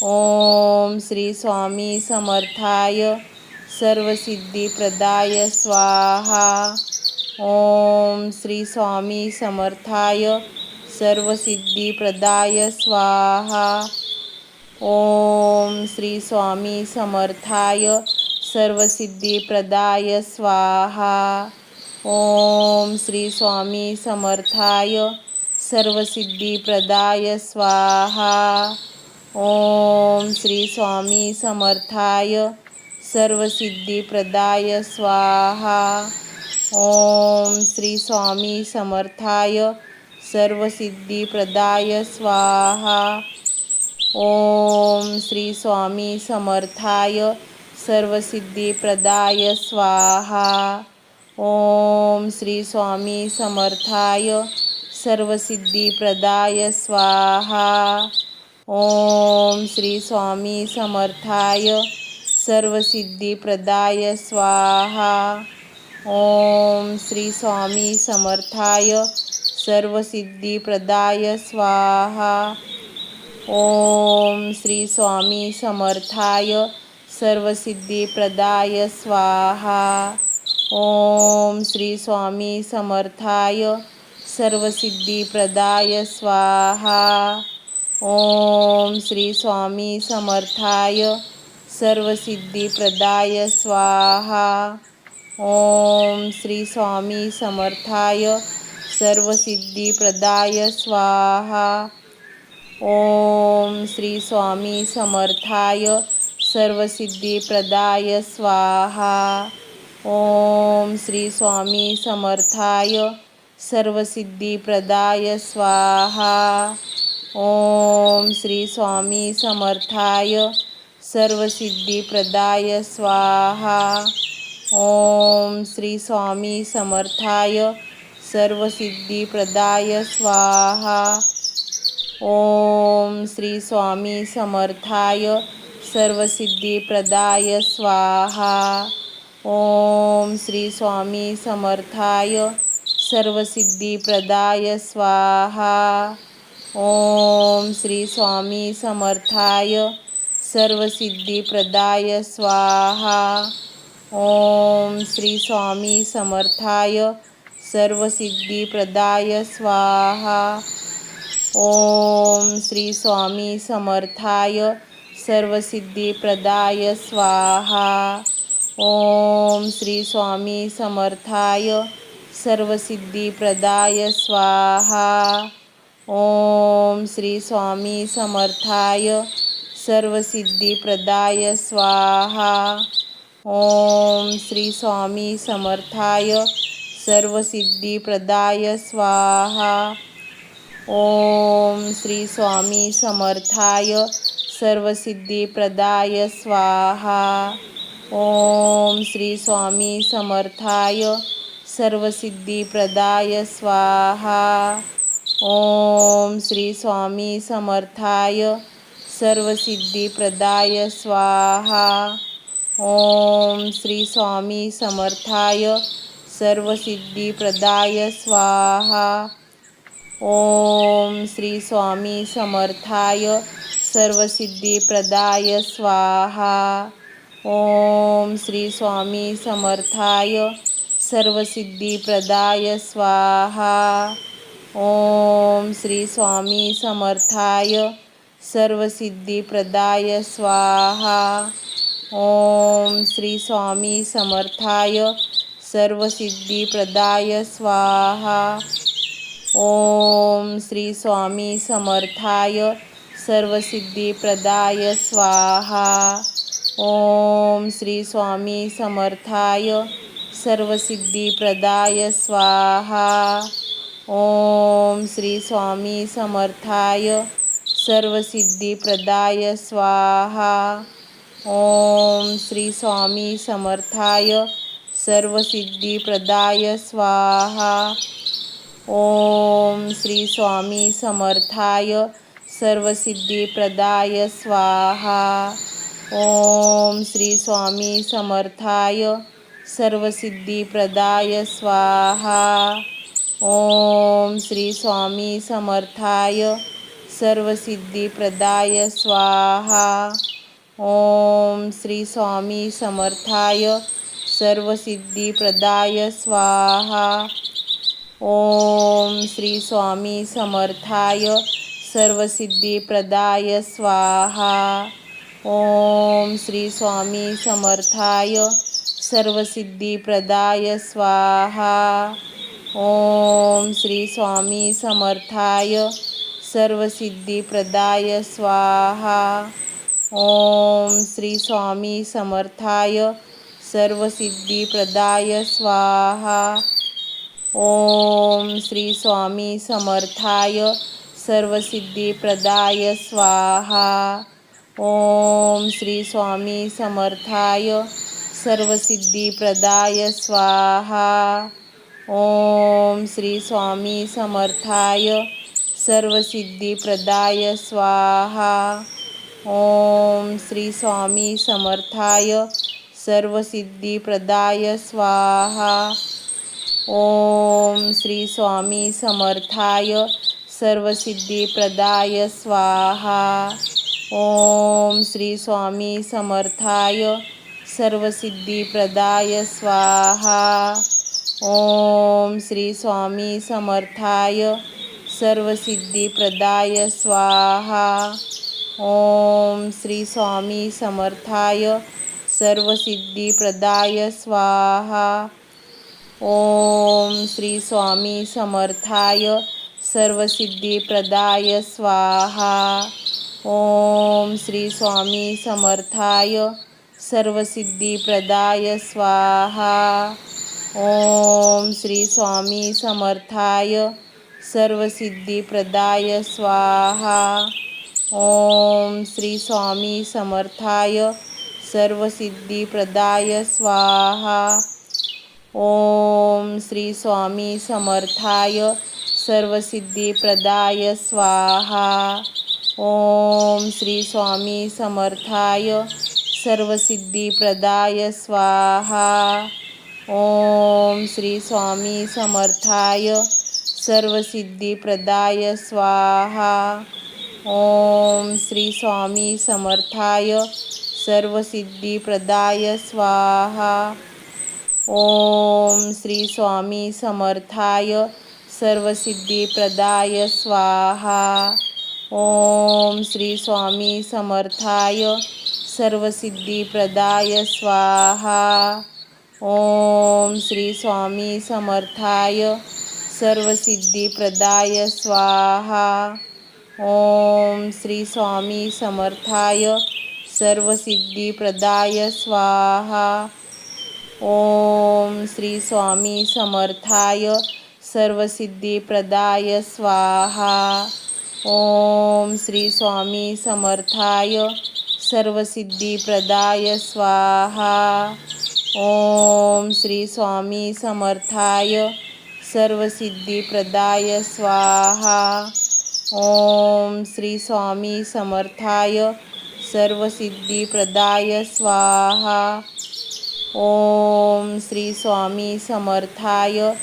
ओम श्री स्वामी समर्थाय सर्वसिद्धिप्रदाय स्वाहा। ओम श्री स्वामी समर्थाय सर्वसिद्धिप्रदाय स्वाहा। ओम श्री स्वामी समर्थाय सर्वसिद्धिप्रदाय स्वाहा। ओम श्री स्वामी समर्थाय सर्वसिद्धिप्रदाय स्वाहा। ओम श्री स्वामी समर्थाय सर्वसिद्धिप्रदाय स्वाहा। ओम श्री स्वामी समर्थाय सर्वसिद्धिप्रदाय स्वाहा। ओम श्री स्वामी समर्थाय सर्वसिद्धिप्रदाय स्वाहा। ओम श्री स्वामी समर्थाय सर्वसिद्धिप्रदाय स्वाहा। ओम श्री स्वामी समर्थाय सर्वसिद्धिप्रदाय स्वाहा। ओम श्री स्वामी समर्थाय सर्वसिद्धिप्रदाय स्वाहा। ओम श्री स्वामी समर्थाय सर्वसिद्धिप्रदाय स्वाहा। ओम श्री स्वामी समर्थाय सर्वसिद्धिप्रदाय स्वाहा। ओम श्री स्वामी समर्थाय सर्वसिद्धिप्रदाय स्वाहा। ओम श्री स्वामी समर्थाय सर्वसिद्धिप्रदाय स्वाहा। ओम श्री स्वामी समर्थाय सर्वसिद्धिप्रदाय स्वाहा। ओम श्री स्वामी समर्थाय सर्वसिद्धिप्रदाय स्वाहा। ओम श्री स्वामी समर्थाय सर्वसिद्धिप्रदाय स्वाहा। ओम श्री स्वामी समर्थाय सर्वसिद्धिप्रदाय स्वाहा। ओम श्री स्वामी समर्थाय सर्वसिद्धिप्रदाय स्वाहा. ओम श्री स्वामी समर्थाय सर्वसिद्धिप्रदाय स्वाहा. ओम श्री स्वामी समर्थाय सर्वसिद्धिप्रदाय स्वाहा. ओम श्री स्वामी समर्थाय सर्वसिद्धिप्रदाय स्वाहा. ओम श्री स्वामी समर्थाय सर्वसिद्धिप्रदाय स्वाहा. ओम श्री स्वामी समर्थाय सर्वसिद्धिप्रदाय स्वाहा. ओम श्री स्वामी समर्थाय सर्वसिद्धिप्रदाय स्वाहा. ओम श्री स्वामी समर्थाय सर्वसिद्धिप्रदाय स्वाहा. ओम श्री स्वामी समर्थाय सर्वसिद्धिप्रदाय स्वाहा. ओम श्री स्वामी समर्थाय सर्वसिद्धिप्रदाय स्वाहा. ओम श्री स्वामी समर्थाय सर्वसिद्धिप्रदाय स्वाहा. ओम श्री स्वामी समर्थाय सर्वसिद्धिप्रदाय स्वाहा. ओम श्री स्वामी समर्थाय सर्वसिद्धिप्रदाय स्वाहा. ओम श्री स्वामी समर्थाय सर्वसिद्धिप्रदाय स्वाहा. ओम श्री स्वामी समर्थाय सर्वसिद्धिप्रदाय स्वाहा. ओम श्री स्वामी समर्थाय सर्वसिद्धिप्रदाय स्वाहा. ओम श्री स्वामी समर्थाय सर्वसिद्धिप्रदाय स्वाहा. ओम श्री स्वामी समर्थाय सर्वसिद्धिप्रदाय स्वाहा. ओम श्री स्वामी समर्थाय सर्वसिद्धिप्रदाय स्वाहा. ओम श्री स्वामी समर्थाय सर्वसिद्धिप्रदाय स्वाहा. ओम श्री स्वामी समर्थाय सर्वसिद्धिप्रदाय स्वाहा. ओम श्री स्वामी समर्थाय सर्वसिद्धिप्रदाय स्वाहा. ओम श्री स्वामी समर्थाय सर्वसिद्धिप्रदाय स्वाहा. ओम श्री स्वामी समर्थाय सर्वसिद्धिप्रदाय स्वाहा. ओम श्री स्वामी समर्थाय सर्वसिद्धिप्रदाय स्वाहा. ओम श्री स्वामी समर्थाय सर्वसिद्धिप्रदाय स्वाहा. ओम श्री स्वामी समर्थाय सर्वसिद्धिप्रदाय स्वाहा. ओम श्री स्वामी समर्थाय सर्वसिद्धिप्रदाय स्वाहा. ओम श्री स्वामी समर्थाय सर्वसिद्धिप्रदाय स्वाहा. ओम श्री स्वामी समर्थाय सर्वसिद्धिप्रदाय स्वाहा. ओम श्री स्वामी समर्थाय सर्वसिद्धिप्रदाय स्वाहा. ओम श्री स्वामी समर्थाय सर्वसिद्धिप्रदाय स्वाहा. ओम श्री स्वामी समर्थाय सर्वसिद्धिप्रदाय स्वाहा. ओम श्री स्वामी समर्थाय सर्वसिद्धिप्रदाय स्वाहा. ओम श्री स्वामी समर्थाय सर्वसिद्धिप्रदाय स्वाहा. ओम श्री स्वामी समर्थाय सर्वसिद्धिप्रदाय स्वाहा. ओम श्री स्वामी समर्थाय सर्वसिद्धिप्रदाय स्वाहा. ओम श्री स्वामी समर्थाय सर्वसिद्धिप्रदाय स्वाहा. ओम श्री स्वामी समर्थाय सर्वसिद्धिप्रदाय स्वाहा. ओम श्री स्वामी समर्थाय सर्वसिद्धिप्रदाय स्वाहा. ओम श्री स्वामी समर्थाय सर्वसिद्धिप्रदाय स्वाहा। ओम श्री स्वामी समर्थाय सर्वसिद्धिप्रदाय स्वाहा। ओम श्री स्वामी समर्थाय सर्वसिद्धिप्रदाय स्वाहा। ओम श्री स्वामी समर्थाय सर्वसिद्धिप्रदाय स्वाहा। ओम श्री स्वामी समर्थाय सर्वसिद्धिप्रदाय स्वाहा। ओम श्री स्वामी समर्थाय सर्वसिद्धिप्रदाय स्वाहा। ओम श्री स्वामी समर्थाय सर्वसिद्धिप्रदाय स्वाहा। ओम श्री स्वामी समर्थाय सर्वसिद्धिप्रदाय स्वाहा। ओम श्री स्वामी समर्थाय सर्वसिद्धिप्रदाय स्वाहा। ओम श्री स्वामी समर्थाय सर्वसिद्धिप्रदाय स्वाहा। ओम श्री स्वामी समर्थाय सर्वसिद्धिप्रदाय स्वाहा। ओम श्री स्वामी समर्थाय सर्वसिद्धिप्रदाय स्वाहा। ओम श्री स्वामी समर्थाय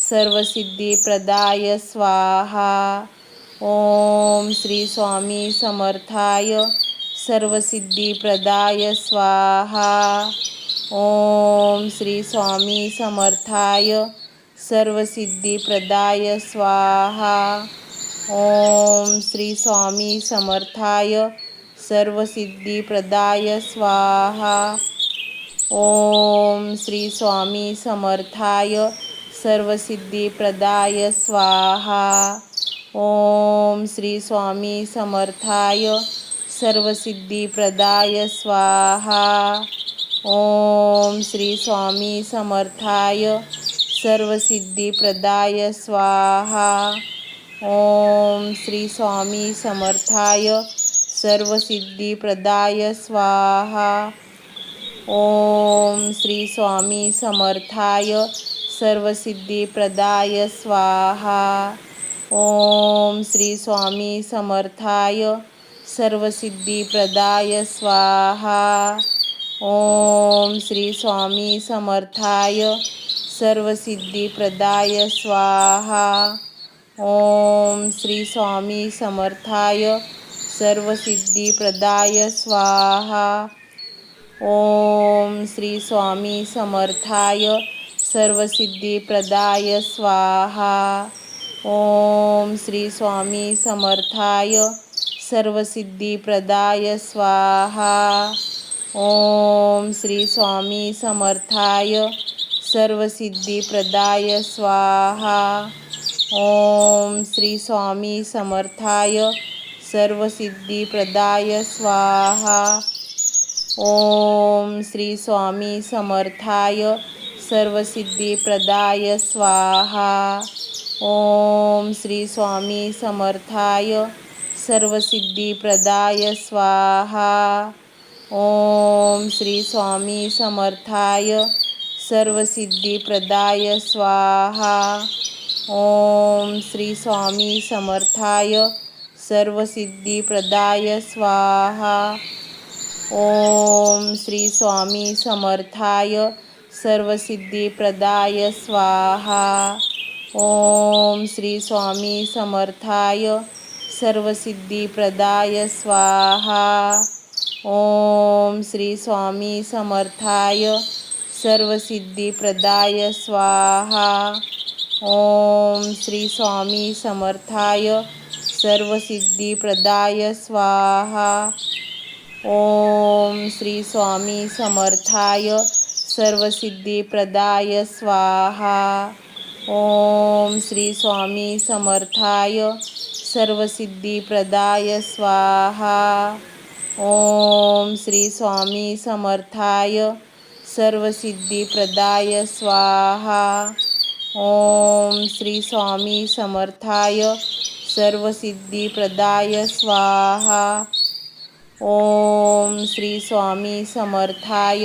सर्वसिद्धिप्रदाय स्वाहा। ओम श्री स्वामी समर्थाय सर्वसिद्धिप्रदाय स्वाहा। ओम श्री स्वामी समर्थाय सर्वसिद्धिप्रदाय स्वाहा। ओम श्री स्वामी समर्थाय सर्वसिद्धिप्रदाय स्वाहा। ओम श्री स्वामी समर्थाय सर्वसिद्धिप्रदाय स्वाहा। ओम श्री स्वामी समर्थाय सर्वसिद्धिप्रदाय स्वाहा। ओम श्री स्वामी समर्थाय सर्वसिद्धिप्रदाय स्वाहा। ओम श्री स्वामी समर्थाय सर्वसिद्धिप्रदाय स्वाहा। ओम श्री स्वामी समर्थाय सर्वसिद्धिप्रदाय स्वाहा। ओम श्री स्वामी समर्थाय सर्वसिद्धिप्रदाय स्वाहा। ओम श्री स्वामी समर्थाय सर्वसिद्धिप्रदाय स्वाहा। ओम श्री स्वामी समर्थाय सर्वसिद्धिप्रदाय स्वाहा। ओम श्री स्वामी समर्थाय सर्वसिद्धिप्रदाय स्वाहा। ओम श्री स्वामी समर्थाय सर्वसिद्धिप्रदाय स्वाहा। ओम श्री स्वामी समर्थाय सर्वसिद्धिप्रदाय स्वाहा। ओम श्री स्वामी समर्थाय सर्वसिद्धिप्रदाय स्वाहा। ओम श्री स्वामी समर्थाय सर्वसिद्धिप्रदाय स्वाहा। ओम श्री स्वामी समर्थाय सर्वसिद्धिप्रदाय स्वाहा। ओम श्री स्वामी समर्थाय सर्वसिद्धिप्रदाय स्वाहा। ओम श्री स्वामी समर्थाय सर्वसिद्धिप्रदाय स्वाहा। ओम श्री स्वामी समर्थाय सर्वसिद्धिप्रदाय स्वाहा। ओम श्री स्वामी समर्थाय सर्वसिद्धिप्रदाय स्वाहा। ओम श्री स्वामी समर्थाय सर्वसिद्धिप्रदाय स्वाहा। ओम श्री स्वामी समर्थाय सर्वसिद्धिप्रदाय स्वाहा। ओम श्री स्वामी समर्थाय सर्वसिद्धिप्रदाय स्वाहा। ओम श्री स्वामी समर्थाय सर्वसिद्धिप्रदाय स्वाहा। ओम श्री स्वामी समर्थाय सर्वसिद्धिप्रदाय स्वाहा। ओम श्री स्वामी समर्थाय सर्वसिद्धिप्रदाय स्वाहा। ओम श्री स्वामी समर्थाय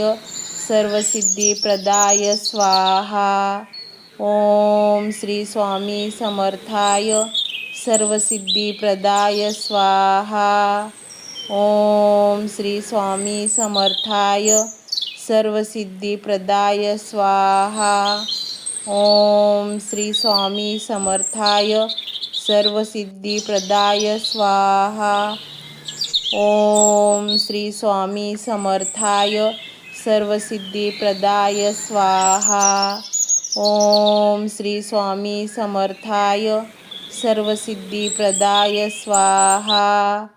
सर्वसिद्धिप्रदाय स्वाहा। ओम ओम श्री स्वामी समर्थाय सर्वसिद्धिप्रदाय स्वाहा. ओम श्री स्वामी समर्थाय सर्वसिद्धिप्रदाय स्वाहा. ओम श्री स्वामी समर्थाय सर्वसिद्धिप्रदाय स्वाहा. ओम श्री स्वामी समर्थाय सर्वसिद्धिप्रदाय स्वाहा. ओम श्री स्वामी समर्थाय सर्वसिद्धिप्रदाय स्वाहा.